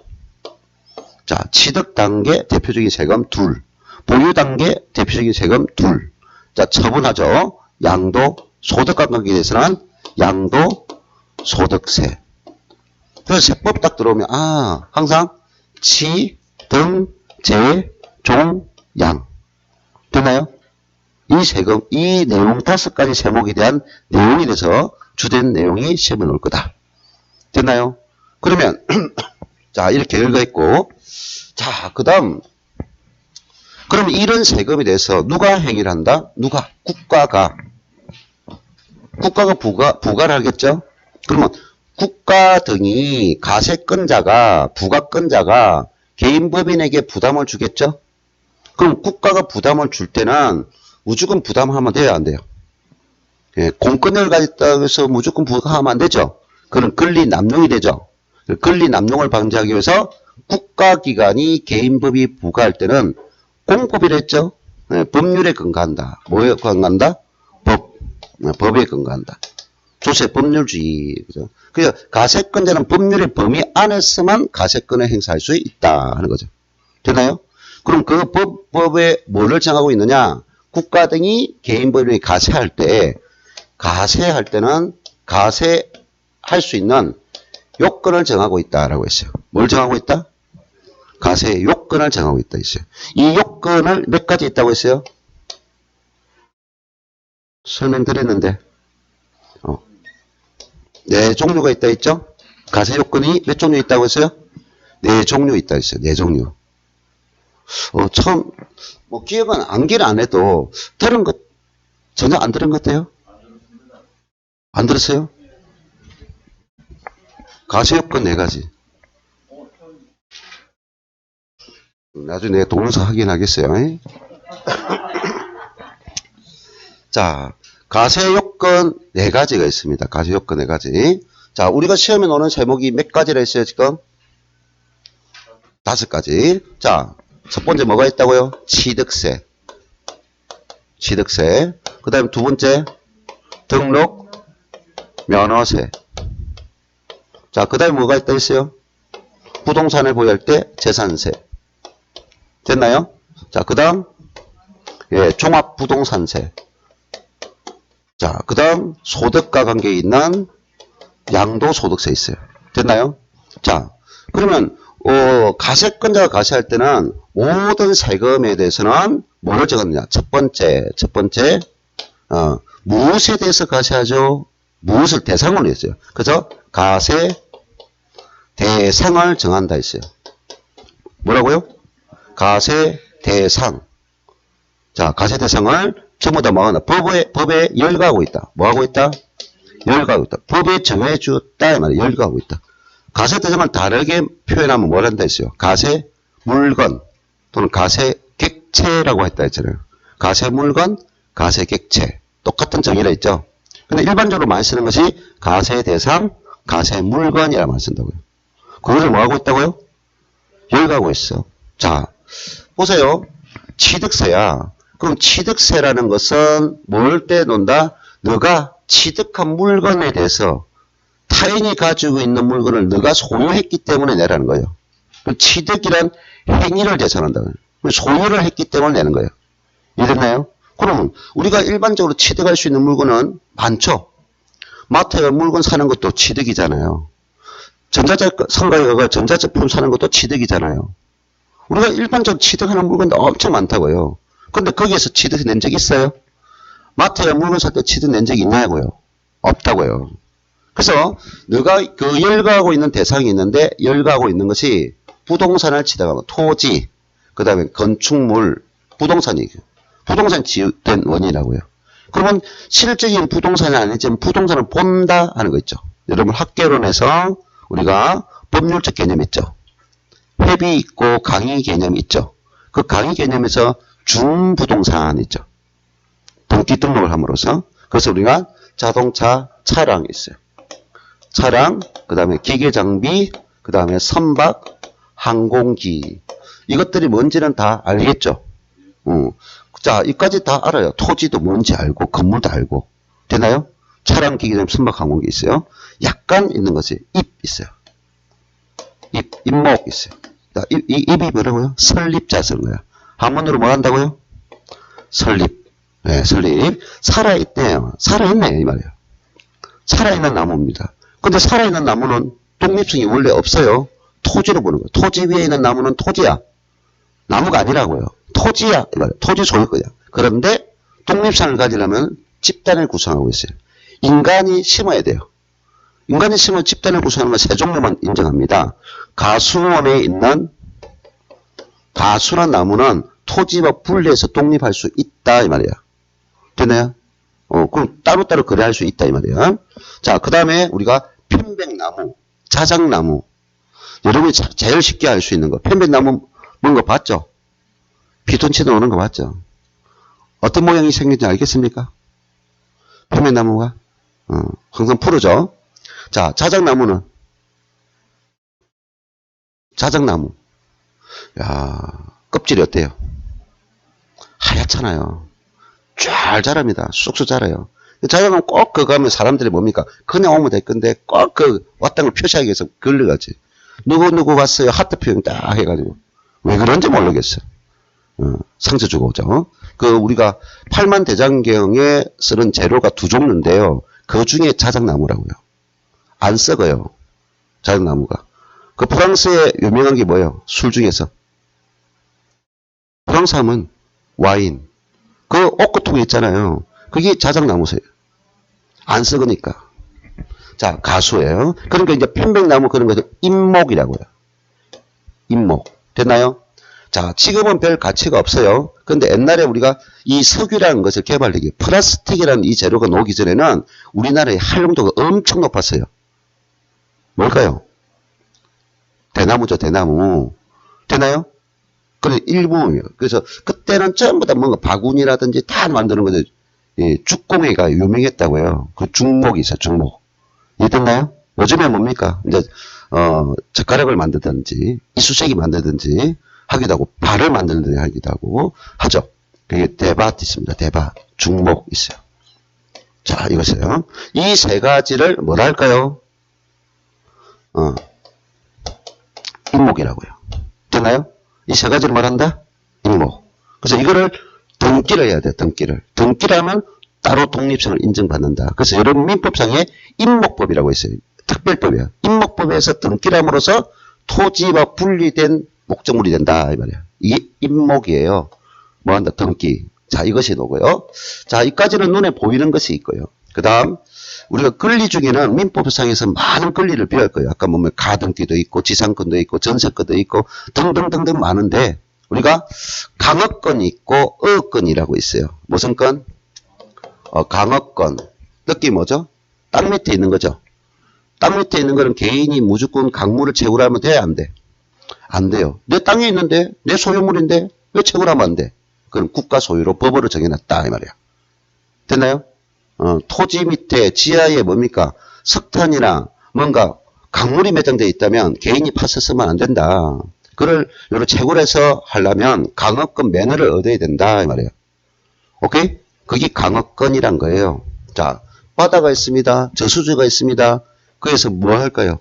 자, 취득 단계 대표적인 세금 둘. 보유 단계 대표적인 세금 둘. 자, 처분하죠. 양도, 소득과 관계에 대해서는 양도소득세. 그래서 세법 딱 들어오면, 항상 치, 등, 재, 종, 양. 됐나요? 이 세금, 이 내용 5가지 세목에 대한 내용에 대해서 주된 내용이 시험에 나올 거다. 됐나요? 그러면, 자, 이렇게 열거했고, 자, 그 다음, 그럼 이런 세금에 대해서 누가 행위를 한다? 누가? 국가가 부과를 하겠죠? 그러면 국가 등이 가세권자가, 부가권자가 개인 법인에게 부담을 주겠죠? 그럼 국가가 부담을 줄 때는 무조건 부담하면 돼야 안 돼요? 예, 공권력을 가졌다고 해서 무조건 부과하면 안 되죠? 그런 권리 남용이 되죠? 권리 남용을 방지하기 위해서 국가기관이 개인법이 부과할 때는 공법이라 했죠? 네, 법률에 근거한다. 뭐에 근거한다? 법에 근거한다. 조세 법률주의. 그죠? 그래서 가세권자는 법률의 범위 안에서만 가세권을 행사할 수 있다 하는 거죠. 되나요? 그럼 그 법에 뭐를 정하고 있느냐? 국가 등이 개인 법인에 가세할 때는 가세할 수 있는 요건을 정하고 있다라고 했어요. 뭘 정하고 있다? 가세의 요건을 정하고 있다 했어요. 이 요건을 몇 가지 있다고 했어요? 설명드렸는데. 네 종류가 있다 했죠? 가세 요건이 몇 종류 있다고 했어요? 네 종류 있다 했어요. 네 종류. 처음, 기억은 암기를 안 해도, 들은 것, 전혀 안 들은 것 같아요? 안 들었어요? 가세요건 4가지. 나중에 내가 동영상 확인하겠어요. 자, 가세요건 4가지가 있습니다. 가세요건 4가지. 자, 우리가 시험에 나오는 제목이 몇 가지라 했어요, 지금? 5가지. 자, 첫 번째 뭐가 있다고요? 취득세. 그 다음에 두 번째, 등록, 면허세. 자, 그 다음에 뭐가 있다 했어요? 부동산을 보유할 때 재산세. 됐나요? 자, 그 다음, 종합부동산세. 자, 그 다음, 소득과 관계에 있는 양도소득세 있어요. 됐나요? 자, 그러면, 가세권자가 가세할 때는 모든 세금에 대해서는 뭐를 적었느냐? 첫 번째, 무엇에 대해서 가세하죠? 무엇을 대상으로 했어요. 그래서 가세 대상을 정한다 했어요. 뭐라고요? 가세 대상. 자, 가세 대상을 전부 다 뭐하나? 법에 열거하고 있다. 뭐하고 있다? 열거하고 있다. 법에 정해주었다. 이 말이에요. 열거하고 있다. 가세 대상을 다르게 표현하면 뭘 한다 했어요? 가세 물건 또는 가세 객체라고 했다 했잖아요. 가세 물건, 가세 객체. 똑같은 정의라 했죠. 근데 일반적으로 많이 쓰는 것이 가세 대상, 가세 물건이라고 많이 쓴다고요. 그것을 뭐 하고 있다고요? 열거하고 있어. 자, 보세요. 취득세야. 그럼 취득세라는 것은 뭘 때 논다? 너가 취득한 물건에 대해서 타인이 가지고 있는 물건을 너가 소유했기 때문에 내라는 거예요. 취득이란 행위를 계산한다고요. 소유를 했기 때문에 내는 거예요. 이해됐나요? 그러면 우리가 일반적으로 취득할 수 있는 물건은 많죠. 마트에 물건 사는 것도 취득이잖아요. 상가에 가서 전자제품 사는 것도 취득이잖아요. 우리가 일반적으로 취득하는 물건도 엄청 많다고요. 근데 거기에서 취득 낸 적 있어요? 마트에 물건 살 때 취득 낸 적이 있냐고요? 없다고요. 그래서 너가 그 열거하고 있는 대상이 있는데 열거하고 있는 것이 부동산을 취득하고 토지, 그 다음에 건축물, 부동산이 지읒된 원인이라고요. 그러면 실적인 부동산이 아니지만 부동산을 본다 하는 거 있죠. 여러분 학개론에서 우리가 법률적 개념 있죠. 회비 있고 강의 개념이 있죠. 그 강의 개념에서 중부동산 있죠. 등기 등록을 함으로써. 그래서 우리가 자동차, 차량이 있어요. 차량, 그 다음에 기계장비, 그 다음에 선박, 항공기. 이것들이 뭔지는 다 알겠죠. 자, 이까지 다 알아요. 토지도 뭔지 알고, 건물도 알고. 되나요? 차량, 기계장비, 선박, 항공기 있어요. 약간 있는 것이 입 있어요. 입목 있어요. 자, 입이 뭐라고요? 설립자 쓰는 거예요. 한문으로 뭐 한다고요? 설립. 네, 설립. 살아있대요. 살아있네, 이 말이에요. 살아있는 나무입니다. 근데 살아있는 나무는 독립성이 원래 없어요. 토지로 보는 거예요. 토지 위에 있는 나무는 토지야. 나무가 아니라고요. 토지야. 이 말이에요. 토지 소유거야. 그런데 독립성을 가지려면 집단을 구성하고 있어요. 인간이 심어야 돼요. 인간이 심어 집단을 구성하는 건 세 종류만 인정합니다. 가수원에 있는 가수란 나무는 토지와 분리해서 독립할 수 있다 이 말이야. 되나요? 그럼 따로따로 거래할 수 있다 이 말이야. 자, 그 다음에 우리가 편백나무, 자작나무. 여러분이 제일 쉽게 알 수 있는 거. 편백나무 뭔가 봤죠? 피톤치드 오는 거 봤죠? 어떤 모양이 생긴지 알겠습니까? 편백나무가 항상 푸르죠. 자, 자작나무는 자작나무. 야, 껍질이 어때요? 하얗잖아요. 잘 자랍니다. 쑥쑥 자라요. 자작나무 꼭 그거 하면 사람들이 뭡니까? 그냥 오면 될 건데 꼭 그 왔다는 걸 표시하기 위해서 걸려가지. 누구 왔어요? 하트 표현 딱 해가지고. 왜 그런지 모르겠어. 상처 주고 오죠. 우리가 팔만대장경에 쓰는 재료가 두 종류인데요. 그 중에 자작나무라고요. 안 썩어요. 자작나무가. 그 프랑스에 유명한 게 뭐예요? 술 중에서. 프랑스 하면 와인. 그 오크통에 있잖아요. 그게 자작나무세요. 안 썩으니까. 자, 가수예요. 그러니까 이제 편백나무 그런 것을 인목이라고요. 인목. 됐나요? 자, 지금은 별 가치가 없어요. 근데 옛날에 우리가 이 석유라는 것을 개발하기, 플라스틱이라는 이 재료가 나오기 전에는 우리나라의 활용도가 엄청 높았어요. 뭘까요? 대나무죠, 대나무. 되나요? 그래, 일부예요. 그래서 그때는 전부 다 뭔가 바구니라든지 다 만드는 거죠. 예, 죽공예가 유명했다고요. 그 중목이 있어요, 중목. 이해됐나요? 요즘에 뭡니까? 이제, 젓가락을 만들든지, 이쑤시개 만들든지 하기도 하고, 발을 만들든지 하기도 하고, 하죠. 그게 대밭 있습니다. 대밭. 중목 있어요. 자, 이것이요. 이 세 가지를 뭐라 할까요? 인목이라고요. 되나요? 이 세 가지를 말한다? 인목. 그래서 이거를 등기를 해야 돼요. 등기를. 등기라면 따로 독립성을 인정받는다. 그래서 여러분 민법상에 인목법이라고 있어요. 특별법이에요. 인목법에서 등기함으로써 토지와 분리된 목적물이 된다. 이 말이에요. 이게 인목이에요. 뭐 한다? 등기. 자, 이것이 나오고요. 자, 이까지는 눈에 보이는 것이 있고요. 그 다음, 우리가 권리 중에는 민법상에서 많은 권리를 배울 거예요. 아까 보면 가등기도 있고, 지상권도 있고, 전세권도 있고, 등등등등 많은데, 우리가 강업권이 있고, 어업권이라고 있어요. 무슨 건? 강업권. 뜻이 뭐죠? 땅 밑에 있는 거죠. 땅 밑에 있는 거는 개인이 무조건 강물을 채굴하면 돼? 안 돼? 안 돼요. 내 땅에 있는데, 내 소유물인데, 왜 채굴하면 안 돼? 그럼 국가 소유로 법으로 정해놨다. 이 말이야. 됐나요? 토지 밑에 지하에 뭡니까? 석탄이나 뭔가 강물이 매장되어 있다면 개인이 파서 쓰면 안 된다. 그걸 요로 채굴해서 하려면 강업권 면허를 얻어야 된다. 이 말이에요. 오케이? 그게 강업권이란 거예요. 자, 바다가 있습니다. 저수지가 있습니다. 그래서 뭐 할까요?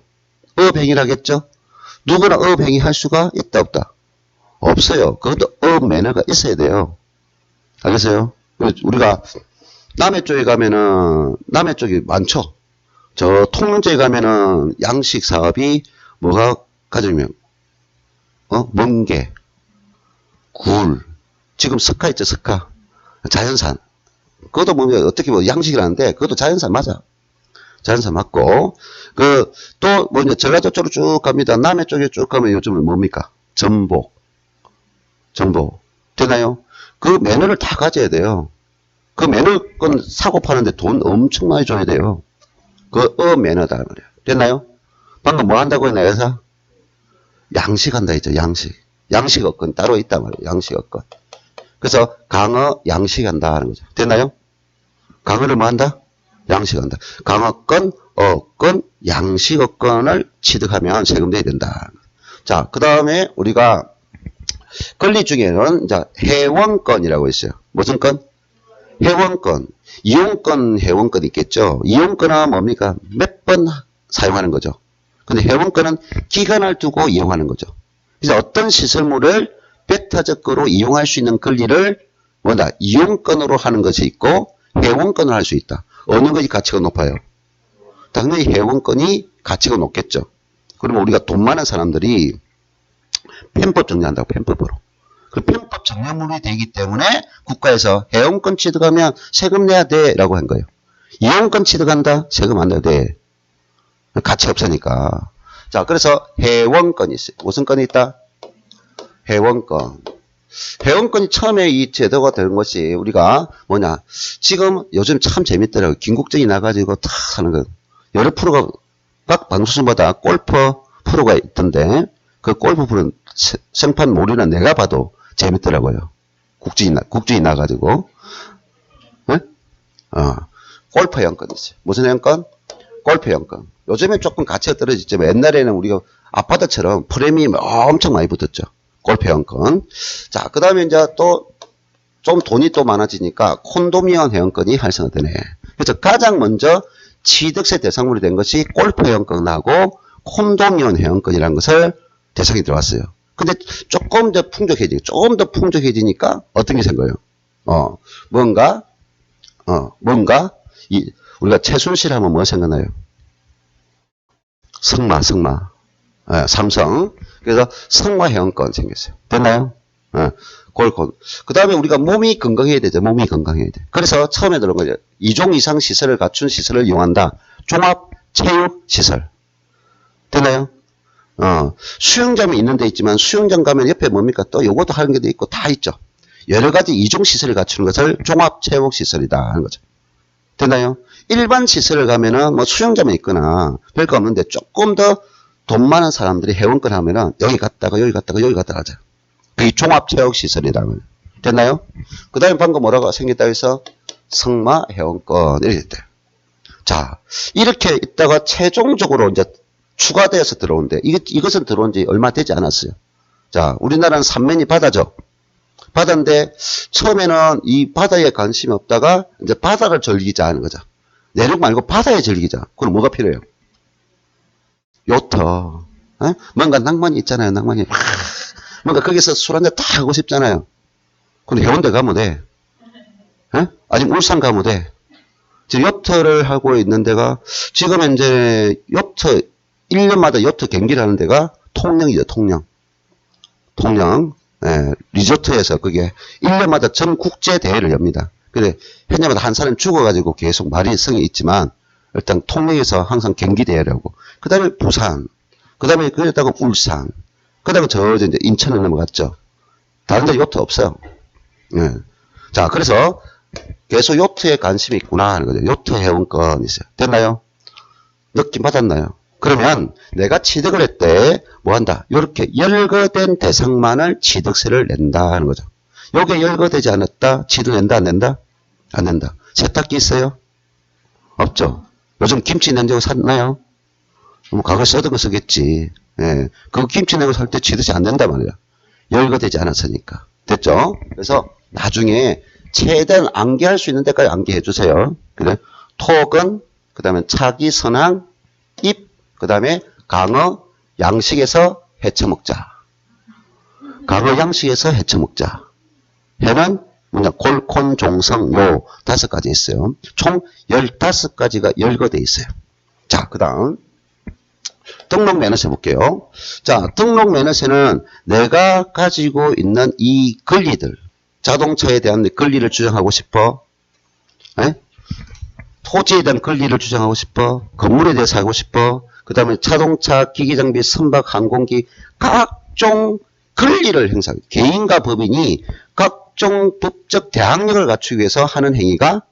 어업행위를 하겠죠? 누구나 어업행위 할 수가 있다, 없다? 없어요. 그것도 어업 매너가 있어야 돼요. 알겠어요? 우리가 남해 쪽에 가면은, 남해 쪽이 많죠? 저 통영제에 가면은 양식 사업이 뭐가 가정이면, 멍게, 굴, 지금 석화 있죠, 석화. 자연산. 그것도 뭐, 어떻게 뭐 양식이라는데, 그것도 자연산 맞아. 자연산 맞고, 또, 뭐, 이제 전라도 쪽으로 쭉 갑니다. 남해 쪽에 쭉 가면 요즘은 뭡니까? 전복. 되나요? 그 매너를 다 가져야 돼요. 그 매너권 사고 파는데 돈 엄청 많이 줘야 돼요. 그 매너다 말이에요. 됐나요? 방금 뭐 한다고 했나 여기서? 양식한다 했죠. 양식어권 따로 있단 말이에요. 양식어권. 그래서 강어 양식한다 하는 거죠. 됐나요? 강어를 뭐 한다? 양식한다. 강어권, 어권, 양식어권을 취득하면 세금 내야 된다. 자, 그 다음에 우리가 권리 중에는 이제 회원권이라고 있어요. 무슨 건? 회원권. 이용권, 회원권 있겠죠. 이용권은 뭡니까? 몇 번 사용하는 거죠. 근데 회원권은 기간을 두고 이용하는 거죠. 그래서 어떤 시설물을 배타적으로 이용할 수 있는 권리를 뭐다? 이용권으로 하는 것이 있고 회원권을 할 수 있다. 어느 것이 가치가 높아요? 당연히 회원권이 가치가 높겠죠. 그러면 우리가 돈 많은 사람들이 편법 정리한다고, 편법으로. 그 편법 정리물이 되기 때문에 국가에서 회원권 취득하면 세금 내야 돼 라고 한 거예요. 이용권 취득한다? 세금 안 내야 돼. 가치 없으니까. 자, 그래서 회원권이 있어요. 무슨 건이 있다? 회원권. 회원권이 처음에 이 제도가 된 것이 우리가 뭐냐. 지금 요즘 참 재밌더라고요. 김국정이 나가지고 다 하는 거. 여러 프로가 각 방송마다 골프 프로가 있던데 그 골프 프로는 생판 몰이는 내가 봐도 재밌더라고요. 국정이 나가지고. 네? 골프 회원권 있어요. 무슨 회원권? 골프 회원권. 요즘에 조금 가치가 떨어졌지만 옛날에는 우리가 아파트처럼 프리미엄이 엄청 많이 붙었죠. 골프 회원권. 자, 그 다음에 이제 또 좀 돈이 또 많아지니까 콘도미언 회원권이 활성화되네. 그래서 가장 먼저 취득세 대상물이 된 것이 골프 회원권하고 콘도미언 회원권이라는 것을 대상이 들어왔어요. 근데 조금 더 풍족해지니까 어떤 게 생겨요? 뭔가, 우리가 최순실 하면 뭐 생각나요? 승마. 삼성. 그래서 승마회원권 생겼어요. 됐나요? 그 다음에 우리가 몸이 건강해야 되죠. 몸이 건강해야 돼. 그래서 처음에 들은 거죠. 2종 이상 시설을 갖춘 시설을 이용한다. 종합체육시설. 됐나요? 수영장이 있는 데 있지만 수영장 가면 옆에 뭡니까? 또 요것도 하는 게 있고 다 있죠. 여러 가지 2종 시설을 갖추는 것을 종합체육시설이다 하는 거죠. 됐나요? 일반 시설을 가면은 뭐 수영장에 있거나 별거 없는데 조금 더 돈 많은 사람들이 회원권 하면은 여기 갔다가 하자. 그게 종합체육시설이다. 됐나요? 그 다음에 방금 뭐라고 생겼다 해서 승마 회원권 이렇게 됐대요. 자, 이렇게 있다가 최종적으로 이제 추가되어서 들어온대. 이것은 들어온 지 얼마 되지 않았어요. 자, 우리나라는 삼면이 바다죠. 바다인데 처음에는 이 바다에 관심이 없다가 이제 바다를 즐기자 하는 거죠. 내륙 말고 바다에 즐기자. 그럼 뭐가 필요해요? 요트. 뭔가 낭만이 있잖아요. 낭만이. 뭔가 거기서 술 한잔 딱 하고 싶잖아요. 근데 해운대 가면 돼. 아니면 울산 가면 돼. 지금 요트를 하고 있는 데가 지금 이제 요트 1년마다 요트 경기를 하는 데가 통영이죠. 통영. 리조트에서 그게 1년마다 전 국제 대회를 엽니다. 근데 현장마다 한 사람이 죽어가지고 계속 마린성이 있지만 일단 통영에서 항상 경기 대회를 하고 그 다음에 부산, 그 다음에 그랬다가 울산, 그 다음에 저 이제 인천에 넘어갔죠. 다른 데 요트 없어요. 자, 그래서 계속 요트에 관심이 있구나 하는 거죠. 요트 회원권 있어요. 됐나요? 느낌 받았나요? 그러면 내가 취득을 했대 뭐 한다? 이렇게 열거된 대상만을 취득세를 낸다 하는 거죠. 요게 열거되지 않았다? 취득 낸다 안 낸다? 안 낸다. 세탁기 있어요? 없죠. 요즘 김치 냉장고 샀나요? 뭐 과거에 써던 거 쓰겠지. 그 김치 냉장고 살 때 취득세 안 낸단 말이야. 열거되지 않았으니까. 됐죠? 그래서 나중에 최대한 암기할 수 있는 데까지 암기해 주세요. 그래? 토건, 그 다음에 차기, 선항, 입, 그 다음에 강어, 양식에서 해쳐먹자. 강어, 양식에서 해쳐먹자. 해는 뭐냐, 골, 콘, 종성, 요 5가지 있어요. 총 15가지가 열거돼 있어요. 자, 그 다음 등록 면허세 볼게요. 자, 등록 면허세는 내가 가지고 있는 이 권리들, 자동차에 대한 권리를 주장하고 싶어? 토지에 대한 권리를 주장하고 싶어? 건물에 대해서 하고 싶어? 그 다음에 자동차, 기기장비, 선박, 항공기 각종 권리를 행사하고 개인과 법인이 각종 법적 대항력을 갖추기 위해서 하는 행위가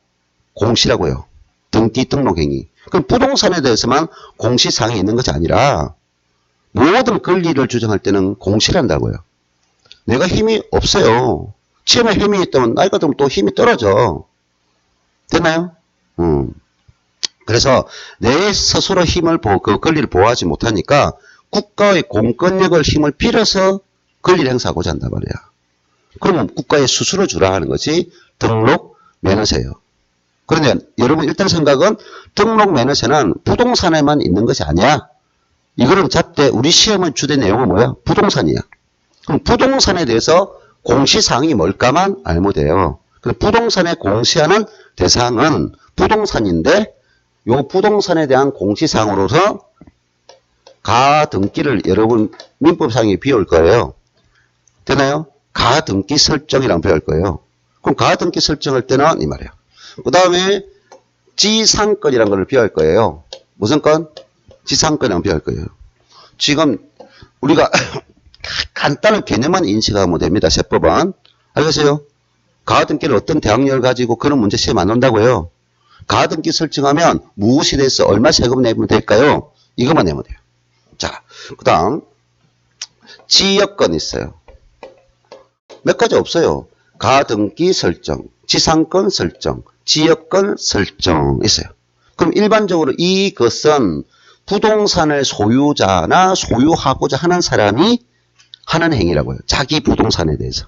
공시라고요. 등기 등록 행위. 그럼 부동산에 대해서만 공시사항이 있는 것이 아니라 모든 권리를 주장할 때는 공시를 한다고요. 내가 힘이 없어요. 처음에 힘이 있다면 나이가 들면 또 힘이 떨어져. 됐나요? 그래서 내 스스로 힘을 그 권리를 보호하지 못하니까 국가의 공권력을 힘을 빌어서 권리를 행사하고자 한단 말이야. 그러면 국가에 수수료 주라 하는 것이 등록 면허세예요. 그런데 여러분 일단 생각은 등록 면허세는 부동산에만 있는 것이 아니야. 이거는 잣대 우리 시험의 주된 내용은 뭐야? 부동산이야. 그럼 부동산에 대해서 공시사항이 뭘까만 알면 돼요. 부동산에 공시하는 대상은 부동산인데 요 부동산에 대한 공시사항으로서 가등기를 여러분 민법상에 비울 거예요. 되나요? 가등기 설정이라고 배울 거예요. 그럼 가등기 설정할 때는 이 말이에요. 그 다음에 지상권이라는 걸 비울 거예요. 무슨 건? 지상권이라고 비울 거예요. 지금 우리가 간단한 개념만 인식하면 됩니다. 세법은. 알겠어요? 가등기를 어떤 대항력을 가지고 그런 문제 시험 안 온다고요. 가등기 설정하면 무엇에 대해서 얼마 세금 내면 될까요? 이것만 내면 돼요. 자, 그 다음 지역권 있어요. 몇 가지 없어요. 가등기 설정, 지상권 설정, 지역권 설정 있어요. 그럼 일반적으로 이것은 부동산의 소유자나 소유하고자 하는 사람이 하는 행위라고요. 자기 부동산에 대해서.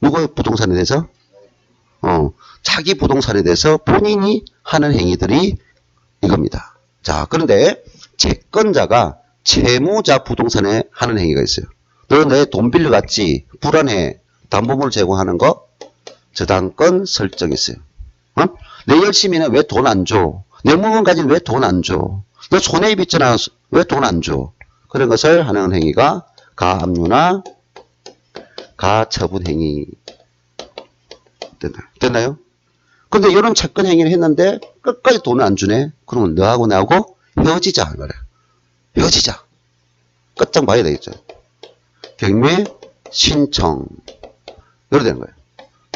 누구의 부동산에 대해서? 자기 부동산에 대해서 본인이 하는 행위들이 이겁니다. 자, 그런데 채권자가 채무자 부동산에 하는 행위가 있어요. 너 내 돈 빌려갔지? 불안해. 담보물 제공하는 거? 저당권 설정했어요. 어? 내 열심히 해. 왜 돈 안 줘? 내 물건 가지고 왜 돈 안 줘? 너 손해입 있잖아. 왜 돈 안 줘? 그런 것을 하는 행위가 가압류나 가처분 행위. 됐나요? 근데 이런 채권 행위를 했는데 끝까지 돈을 안 주네? 그러면 너하고 나하고 헤어지자. 이 말이야. 헤어지자. 끝장 봐야 되겠죠. 경매 신청. 이렇게 되는 거예요.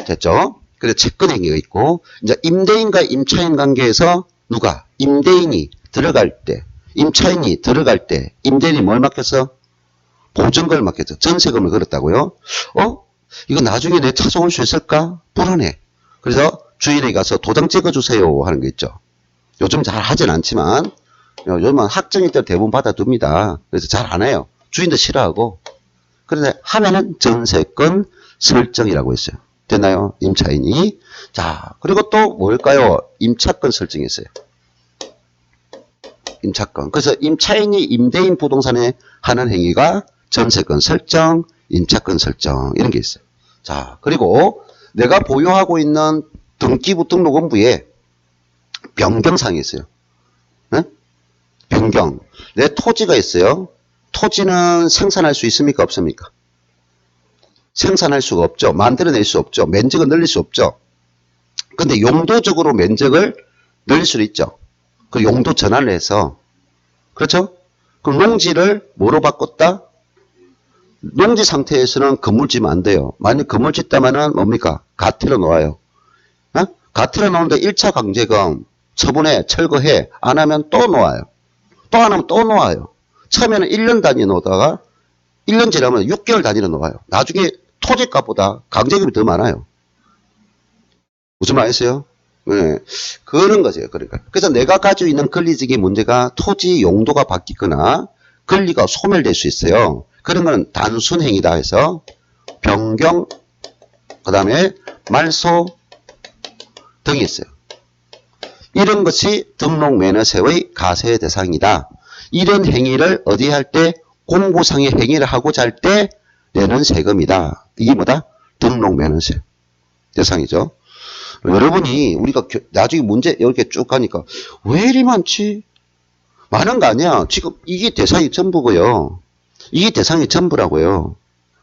됐죠? 그래서 채권 행위가 있고, 이제 임대인과 임차인 관계에서 누가? 임대인이 들어갈 때, 임차인이 들어갈 때, 임대인이 뭘 맡겼어? 보증금을 맡겼죠. 전세금을 걸었다고요? 이거 나중에 내 찾아올 수 있을까? 불안해. 그래서 주인에게 가서 도장 찍어주세요 하는 게 있죠. 요즘 잘 하진 않지만, 요즘은 확정일 때 대부분 받아둡니다. 그래서 잘 안 해요. 주인도 싫어하고. 그런데 하면은 전세권 설정이라고 했어요. 됐나요? 임차인이. 자, 그리고 또 뭘까요? 임차권 설정했어요. 임차권. 그래서 임차인이 임대인 부동산에 하는 행위가 전세권 설정, 임차권 설정 이런 게 있어요. 자, 그리고 내가 보유하고 있는 등기부 등록원부에 변경사항이 있어요. 네? 변경. 내 토지가 있어요. 토지는 생산할 수 있습니까? 없습니까? 생산할 수가 없죠. 만들어낼 수 없죠. 면적을 늘릴 수 없죠. 근데 용도적으로 면적을 늘릴 수도 있죠. 그 용도 전환을 해서. 그렇죠? 그럼 농지를 뭐로 바꿨다? 농지 상태에서는 건물 지면 안 돼요. 만약 건물 짓다면은 뭡니까? 가태로 놓아요. 어? 가태로 놓는데 1차 강제금 처분해, 철거해. 안 하면 또 놓아요. 또 안 하면 또 놓아요. 처음에는 1년 단위 놓다가 1년 지나면 6개월 단위로 놓아요. 나중에 토지값보다 강제금이 더 많아요. 무슨 말이세요? 네. 그런 거죠. 그러니까. 그래서 내가 가지고 있는 권리적인 문제가 토지 용도가 바뀌거나 권리가 소멸될 수 있어요. 그런 거는 단순 행위다 해서 변경, 그 다음에 말소 등이 있어요. 이런 것이 등록면허세의 가세 대상이다. 이런 행위를 어디 할 때? 공부상의 행위를 하고자 할 때 내는 세금이다. 이게 뭐다? 등록면허세 대상이죠. 여러분이 우리가 나중에 문제 이렇게 쭉 가니까 왜 이리 많지? 많은 거 아니야. 지금 이게 대상이 전부고요. 이게 대상이 전부라고요.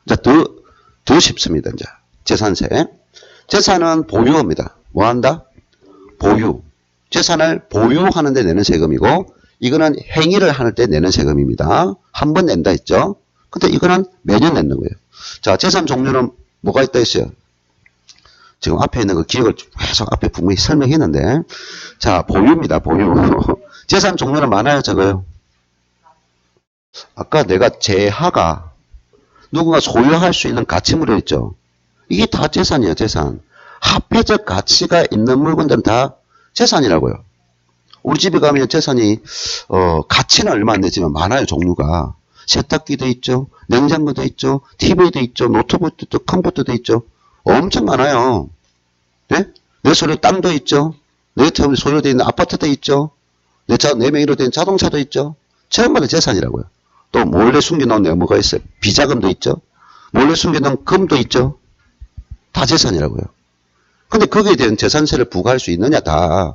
자, 더 쉽습니다. 이제 재산세. 재산은 보유입니다. 뭐 한다? 보유. 재산을 보유하는 데 내는 세금이고 이거는 행위를 하는 때 내는 세금입니다. 한 번 낸다 했죠. 근데 이거는 매년 내는 거예요. 자, 재산 종류는 뭐가 있다 했어요? 지금 앞에 있는 거 기억을 계속 앞에 분명히 설명했는데 자, 보유입니다. 보유. 재산 종류는 많아요, 적어요? 아까 내가 재하가 누군가 소유할 수 있는 가치물이 있죠. 이게 다 재산이에요, 재산. 합해적 가치가 있는 물건들은 다 재산이라고요. 우리 집에 가면 재산이 가치는 얼마 안 되지만 많아요, 종류가. 세탁기도 있죠, 냉장고도 있죠, TV도 있죠, 노트북도 있죠, 컴퓨터도 있죠. 엄청 많아요. 네? 내 소유 땅도 있죠. 내 소유되어 있는 아파트도 있죠. 내 명의로 된 자동차도 있죠. 전부 다 재산이라고요. 또 몰래 숨겨놓은 내가 뭐가 있어요? 비자금도 있죠. 몰래 숨겨놓은 금도 있죠. 다 재산이라고요. 근데 거기에 대한 재산세를 부과할 수 있느냐? 다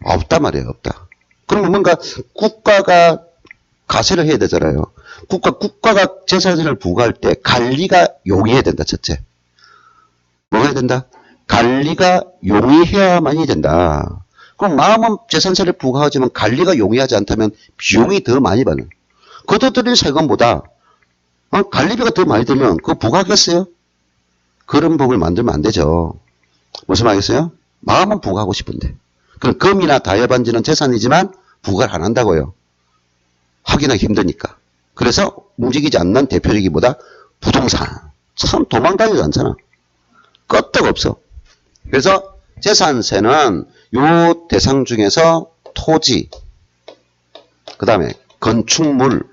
없단 말이에요. 없다. 그러면 뭔가 국가가 가세를 해야 되잖아요. 국가가 재산세를 부과할 때 관리가 용이해야 된다. 첫째. 뭐가 해야 된다? 관리가 용이해야만이 된다. 그럼 마음은 재산세를 부과하지만 관리가 용이하지 않다면 비용이 더 많이 받는. 걷어들인 세금보다 관리비가 더 많이 들면 그거 부과하겠어요? 그런 법을 만들면 안 되죠. 무슨 말이겠어요? 마음은 부과하고 싶은데. 그럼 금이나 다이아반지는 재산이지만 부과를 안 한다고요. 확인하기 힘드니까. 그래서 움직이지 않는 대표적이 뭐다? 부동산. 참 도망다니지 않잖아. 끄떡 없어. 그래서 재산세는 요 대상 중에서 토지, 그 다음에 건축물,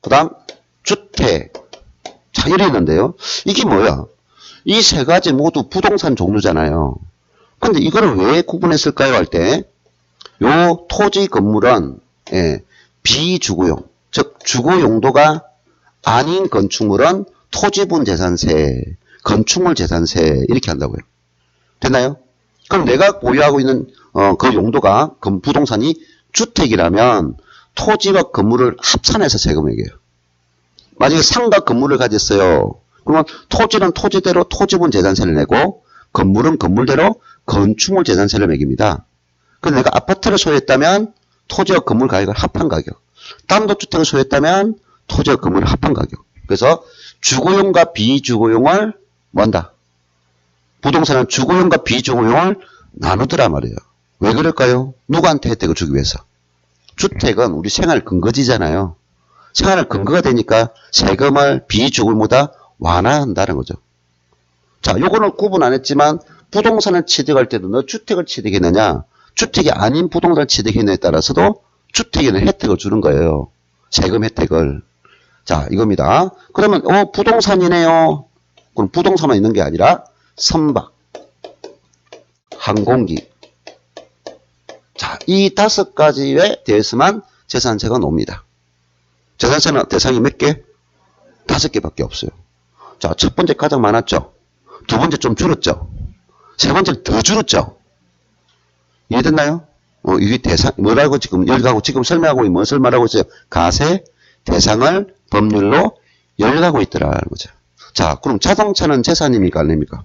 그 다음 주택. 자, 이래 있는데요. 이게 뭐야? 이 세 가지 모두 부동산 종류잖아요. 근데 이거를 왜 구분했을까요? 할 때, 요 토지 건물은, 비주거용, 즉, 주거 용도가 아닌 건축물은 토지분 재산세, 건축물 재산세 이렇게 한다고요. 됐나요? 그럼 내가 보유하고 있는 그 용도가 부동산이 주택이라면 토지와 건물을 합산해서 세금을 매겨요. 만약에 상가 건물을 가졌어요. 그러면 토지는 토지대로 토지분 재산세를 내고 건물은 건물대로 건축물 재산세를 매깁니다. 그래서 내가 아파트를 소유했다면 토지와 건물 가격을 합한 가격, 단독주택을 소유했다면 토지와 건물을 합한 가격. 그래서 주거용과 비주거용을 뭐한다? 부동산은 주거용과 비주거용을 나누더라 말이에요. 왜 그럴까요? 누구한테 혜택을 주기 위해서? 주택은 우리 생활 근거지잖아요. 생활 근거가 되니까 세금을 비주거용보다 완화한다는 거죠. 자, 요거는 구분 안 했지만 부동산을 취득할 때도 너 주택을 취득했느냐, 주택이 아닌 부동산을 취득했느냐에 따라서도 주택에는 혜택을 주는 거예요. 세금 혜택을. 자, 이겁니다. 그러면 부동산이네요. 그럼 부동산만 있는 게 아니라 선박, 항공기. 자, 이 5가지에 대해서만 재산세가 놉니다. 재산세는 대상이 몇 개? 5개밖에 없어요. 자, 첫 번째 가장 많았죠. 두 번째 좀 줄었죠. 세 번째 더 줄었죠. 이해됐나요? 이게 대상, 뭐라고 지금 열가고 지금 설명하고 있는 무엇을 말하고 있어요? 가세 대상을 법률로 열가고 있더라는 거죠. 자, 그럼 자동차는 재산입니까? 아닙니까?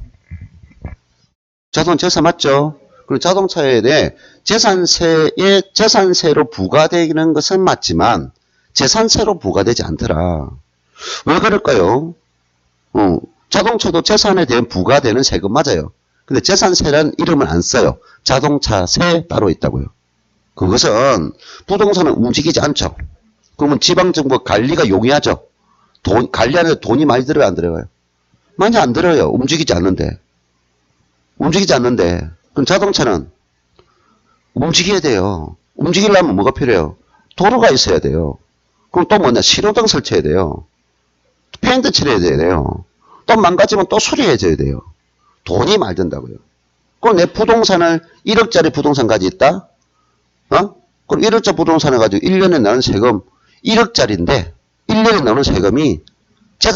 자동차 재산 맞죠? 그리고 자동차에 대해 재산세로 부과되는 것은 맞지만 재산세로 부과되지 않더라. 왜 그럴까요? 자동차도 재산에 대한 부과되는 세금 맞아요. 근데 재산세라는 이름을 안 써요. 자동차세 따로 있다고요. 그것은 부동산은 움직이지 않죠. 그러면 지방정부 관리가 용이하죠. 관리하는데 돈이 많이 들어요, 안 들어가요? 많이 안 들어요. 움직이지 않는데. 그럼 자동차는 움직여야 돼요. 움직이려면 뭐가 필요해요? 도로가 있어야 돼요. 그럼 또 뭐냐? 신호등 설치해야 돼요. 페인트 칠해야 돼요. 또 망가지면 또 수리해줘야 돼요. 돈이 많이 든다고요. 그럼 내 부동산을 1억짜리 부동산 가지고 있다? 그럼 1억짜리 부동산을 가지고 1년에 나는 세금 1억짜리인데 1년에 나오는 세금이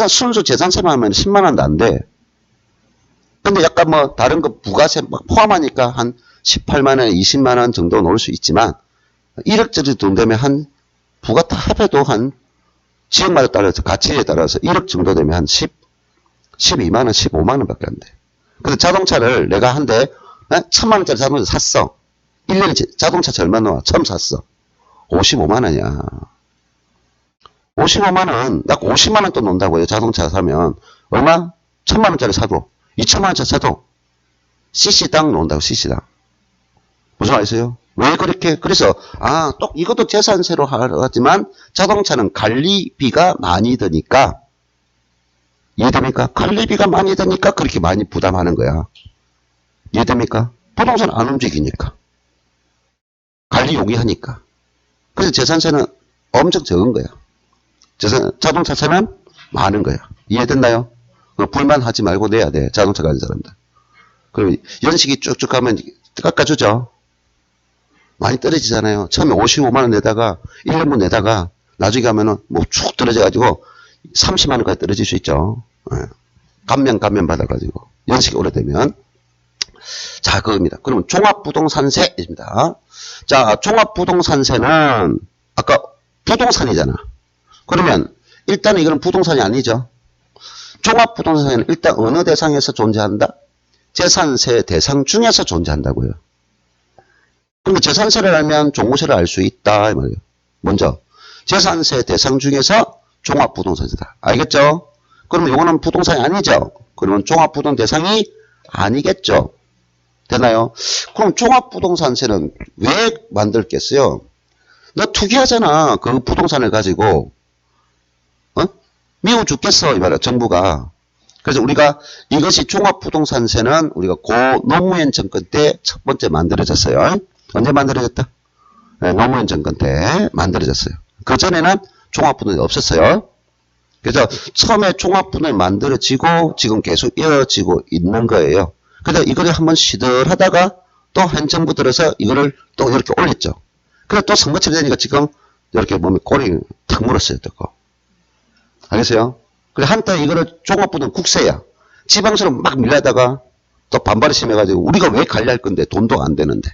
순수 재산세만 하면 10만 원도 안 돼. 근데 약간 뭐 다른 거 부가세 포함하니까 한 18만 원, 20만 원 정도 넣을 수 있지만 1억짜리 돈 되면 한 부가 다 합해도 한 지역마다 따라서 가치에 따라서 1억 정도 되면 한 12만 원, 15만 원밖에 안 돼. 근데 자동차를 내가 한 대 1,000만 원짜리 자동차 샀어. 1년에 자동차 얼마 나와? 처음 샀어. 55만 원이야. 55만 원, 나 50만 원 또 논다고요. 자동차 사면 얼마? 1,000만 원짜리 사도 2,000만 원짜리 사도 CC당 논다고. CC당. 무슨 말이세요? 왜 그렇게? 그래서 또 이것도 재산세로 하지만 자동차는 관리비가 많이 드니까, 이해됩니까? 관리비가 많이 드니까 그렇게 많이 부담하는 거야. 이해됩니까? 부동산 안 움직이니까. 관리 용이하니까. 그래서 재산세는 엄청 적은 거야. 자동차세는 많은 거야. 이해됐나요? 불만하지 말고 내야 돼. 자동차 가진 사람들. 그럼 연식이 쭉쭉 가면 깎아주죠. 많이 떨어지잖아요. 처음에 55만 원 내다가 1년분 내다가 나중에 가면은 뭐 쭉 떨어져가지고 30만 원까지 떨어질 수 있죠. 감면 받아가지고 연식이 오래되면. 자, 그겁니다. 그러면 종합부동산세입니다. 자, 종합부동산세는 아까 부동산이잖아. 그러면 일단은 이거는 부동산이 아니죠. 종합부동산세는 일단 어느 대상에서 존재한다? 재산세 대상 중에서 존재한다고요. 그러면 재산세를 알면 종부세를 알 수 있다 이 말이에요. 먼저 재산세 대상 중에서 종합부동산세다. 알겠죠? 그러면 이거는 부동산이 아니죠. 그러면 종합부동 대상이 아니겠죠. 되나요? 그럼 종합부동산세는 왜 만들겠어요? 너 투기하잖아. 그 부동산을 가지고. 미워 죽겠어. 이 말이야. 정부가. 그래서 우리가 이것이 종합부동산세는 우리가 고 노무현 정권 때 첫 번째 만들어졌어요. 언제 만들어졌다? 네, 노무현 정권 때 만들어졌어요. 그 전에는 종합부동산이 없었어요. 그래서 처음에 종합부동산이 만들어지고 지금 계속 이어지고 있는 거예요. 그래서 이거를 한번 시들하다가 또 현 정부 들어서 이거를 또 이렇게 올렸죠. 그래서 또 선거철이 되니까 지금 이렇게 몸에 꼬리 탁 물었어요. 또. 알겠어요? 그래 한때 이거를 종합부동산 국세야. 지방세로 막 밀려다가 또 반발이 심해가지고 우리가 왜 관리할 건데 돈도 안 되는데.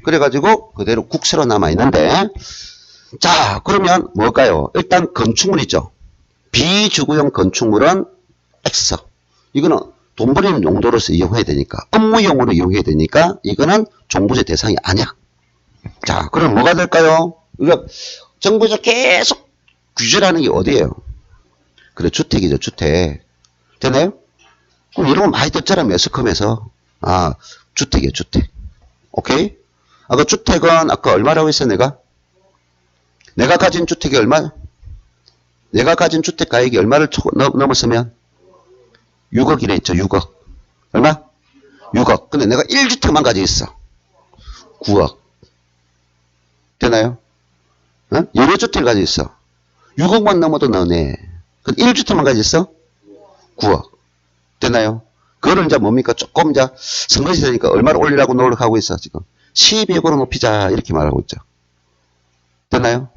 그래가지고 그대로 국세로 남아있는데 자 그러면 뭘까요? 일단 건축물 있죠. 비주거용 건축물은 X. 이거는 돈 버리는 용도로서 이용해야 되니까 업무용으로 이용해야 되니까 이거는 종부세 대상이 아니야. 자 그럼 뭐가 될까요? 우리가 정부에서 계속 규제를 하는 게 어디예요? 그래 주택이죠. 주택. 되나요? 그럼 이런 거 많이 듣잖아 매스컴에서. 아 주택이에요. 주택. 오케이? 아까 주택은 아까 얼마라고 했어 내가? 내가 가진 주택이 얼마? 내가 가진 주택 가액이 얼마를 넘었으면? 6억이래 있죠. 6억. 얼마? 6억. 근데 내가 1주택만 가지고 있어. 9억. 되나요? 어? 여러 주택을 가지고 있어. 6억만 넘어도 너네. 근데 1주택만 가지고 있어? 9억. 되나요? 그거를 이제 뭡니까? 조금 이제 선거 시대니까 얼마를 올리라고 노력하고 있어, 지금. 12억으로 높이자, 이렇게 말하고 있죠. 됐나요?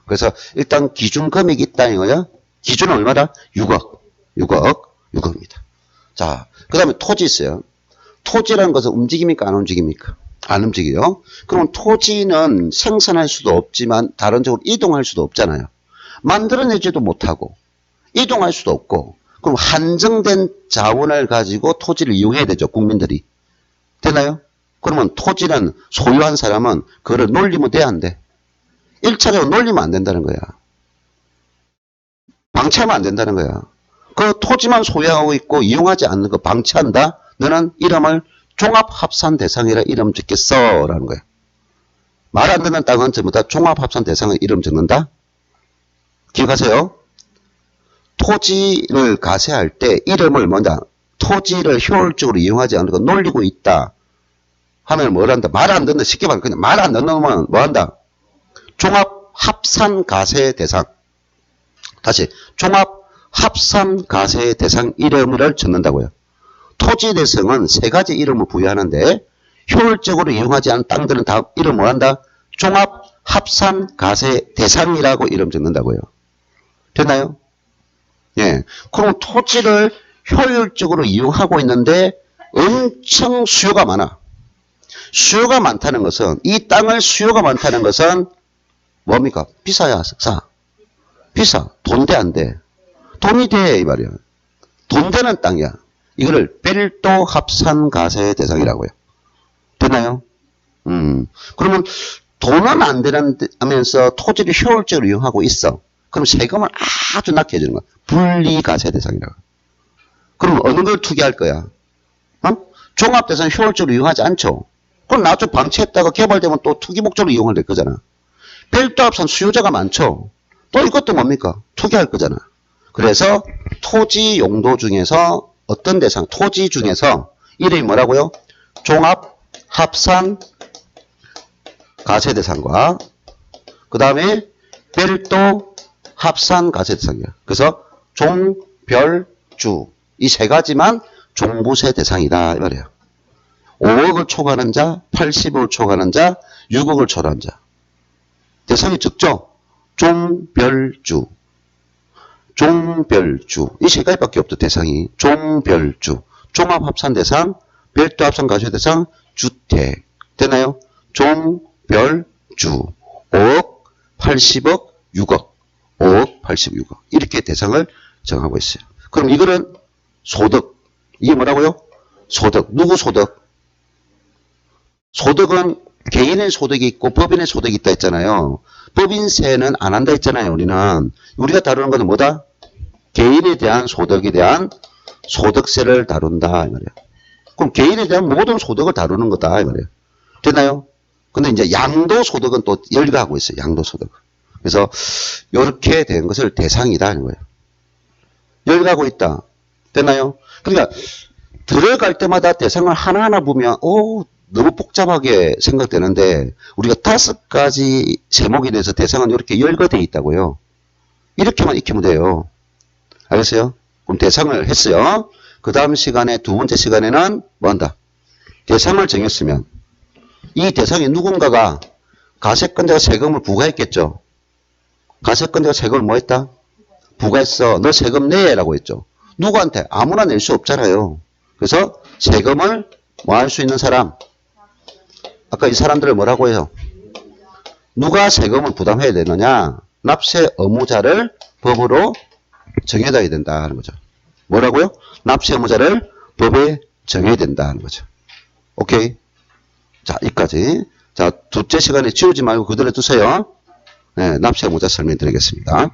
그래서 일단 기준 금액이 있다, 이거야. 기준은 얼마다? 6억. 6억입니다. 자, 그 다음에 토지 있어요. 토지라는 것은 움직입니까? 안 움직입니까? 안 움직여요. 그럼 토지는 생산할 수도 없지만 다른 쪽으로 이동할 수도 없잖아요. 만들어내지도 못하고 이동할 수도 없고 그럼 한정된 자원을 가지고 토지를 이용해야 되죠. 국민들이. 되나요? 그러면 토지는 소유한 사람은 그거를 놀리면 돼, 안 돼? 1차적으로 놀리면 안 된다는 거야. 방치하면 안 된다는 거야. 그 토지만 소유하고 있고 이용하지 않는 거 방치한다? 너는 이름을 종합합산 대상이라 이름 짓겠어 라는 거야. 말 안 듣는 땅은 전부 다 종합합산 대상을 이름 짓는다? 기억하세요? 토지를 가세할 때 이름을 뭔다? 토지를 효율적으로 이용하지 않는 거 놀리고 있다 하면 뭘 한다? 말 안 듣는다. 쉽게 말하면 그냥 말 안 듣는 놈은 뭐 한다? 종합합산가세 대상. 다시 종합합산가세 대상 이름을 짓는다고요. 토지 대상은 세 가지 이름을 부여하는데 효율적으로 이용하지 않은 땅들은 다 이름 뭐 한다? 종합합산가세 대상이라고 이름 짓는다고요. 됐나요? 예. 그럼 토지를 효율적으로 이용하고 있는데 엄청 수요가 많아. 수요가 많다는 것은 이 땅을 수요가 많다는 것은 뭡니까? 비싸야 싸? 비싸. 돈 돼 안 돼? 돈이 돼 이 말이야. 돈 되는 땅이야. 이거를 별도 합산가세 대상이라고요. 됐나요? 그러면 돈은 안 되면서 토지를 효율적으로 이용하고 있어. 그럼 세금을 아주 낮게 해주는 거야. 분리가세 대상이라고. 그럼 어느 걸 투기할 거야? 종합대상 효율적으로 이용하지 않죠. 그럼 나중에 방치했다가 개발되면 또 투기 목적으로 이용을 될 거잖아. 별도 합산 수요자가 많죠. 또 이것도 뭡니까? 투기할 거잖아. 그래서 토지 용도 중에서 어떤 대상, 토지 중에서 이름이 뭐라고요? 종합 합산 가세 대상과 그 다음에 별도 합산 가세 대상이야. 그래서 종별주 이 세 가지만 종부세 대상이다 이 말이에요. 5억을 초과하는 자, 80억을 초과하는 자, 6억을 초과하는 자. 대상이 적죠? 종별주. 이 세 가지밖에 없죠. 대상이. 종별주. 종합합산 대상, 별도합산 가세 대상, 주택. 되나요? 종별주. 5억, 80억, 6억. 5억, 80억, 6억. 이렇게 대상을 정하고 있어요. 그럼 이거는 소득. 이게 뭐라고요? 소득. 누구 소득? 소득은 개인의 소득이 있고 법인의 소득이 있다 했잖아요. 법인세는 안 한다 했잖아요. 우리가 다루는 것은 뭐다? 개인에 대한 소득에 대한 소득세를 다룬다 이 말이에요. 그럼 개인에 대한 모든 소득을 다루는 거다 이 말이에요. 됐나요? 근데 이제 양도소득은 또 열거하고 있어요. 양도소득. 그래서 이렇게 된 것을 대상이다 하는 거예요. 열거하고 있다. 됐나요? 그러니까 들어갈 때마다 대상을 하나하나 보면 너무 복잡하게 생각되는데 우리가 5가지 제목에 대해서 대상은 이렇게 열거되어 있다고요. 이렇게만 익히면 돼요. 알겠어요? 그럼 대상을 했어요. 그 다음 시간에 두 번째 시간에는 뭐 한다? 대상을 정했으면 이 대상에 누군가가 가세권자가 세금을 부과했겠죠. 가세권자가 세금을 뭐 했다? 부과했어. 너 세금 내 라고 했죠. 누구한테? 아무나 낼 수 없잖아요. 그래서 세금을 뭐 할 수 있는 사람? 아까 이 사람들을 뭐라고 해요? 누가 세금을 부담해야 되느냐? 납세 의무자를 법으로 정해둬야 된다 하는 거죠. 뭐라고요? 납세 의무자를 법에 정해야 된다 하는 거죠. 오케이? 자, 여기까지. 자, 둘째 시간에 지우지 말고 그대로 두세요. 네, 납세 의무자 설명드리겠습니다.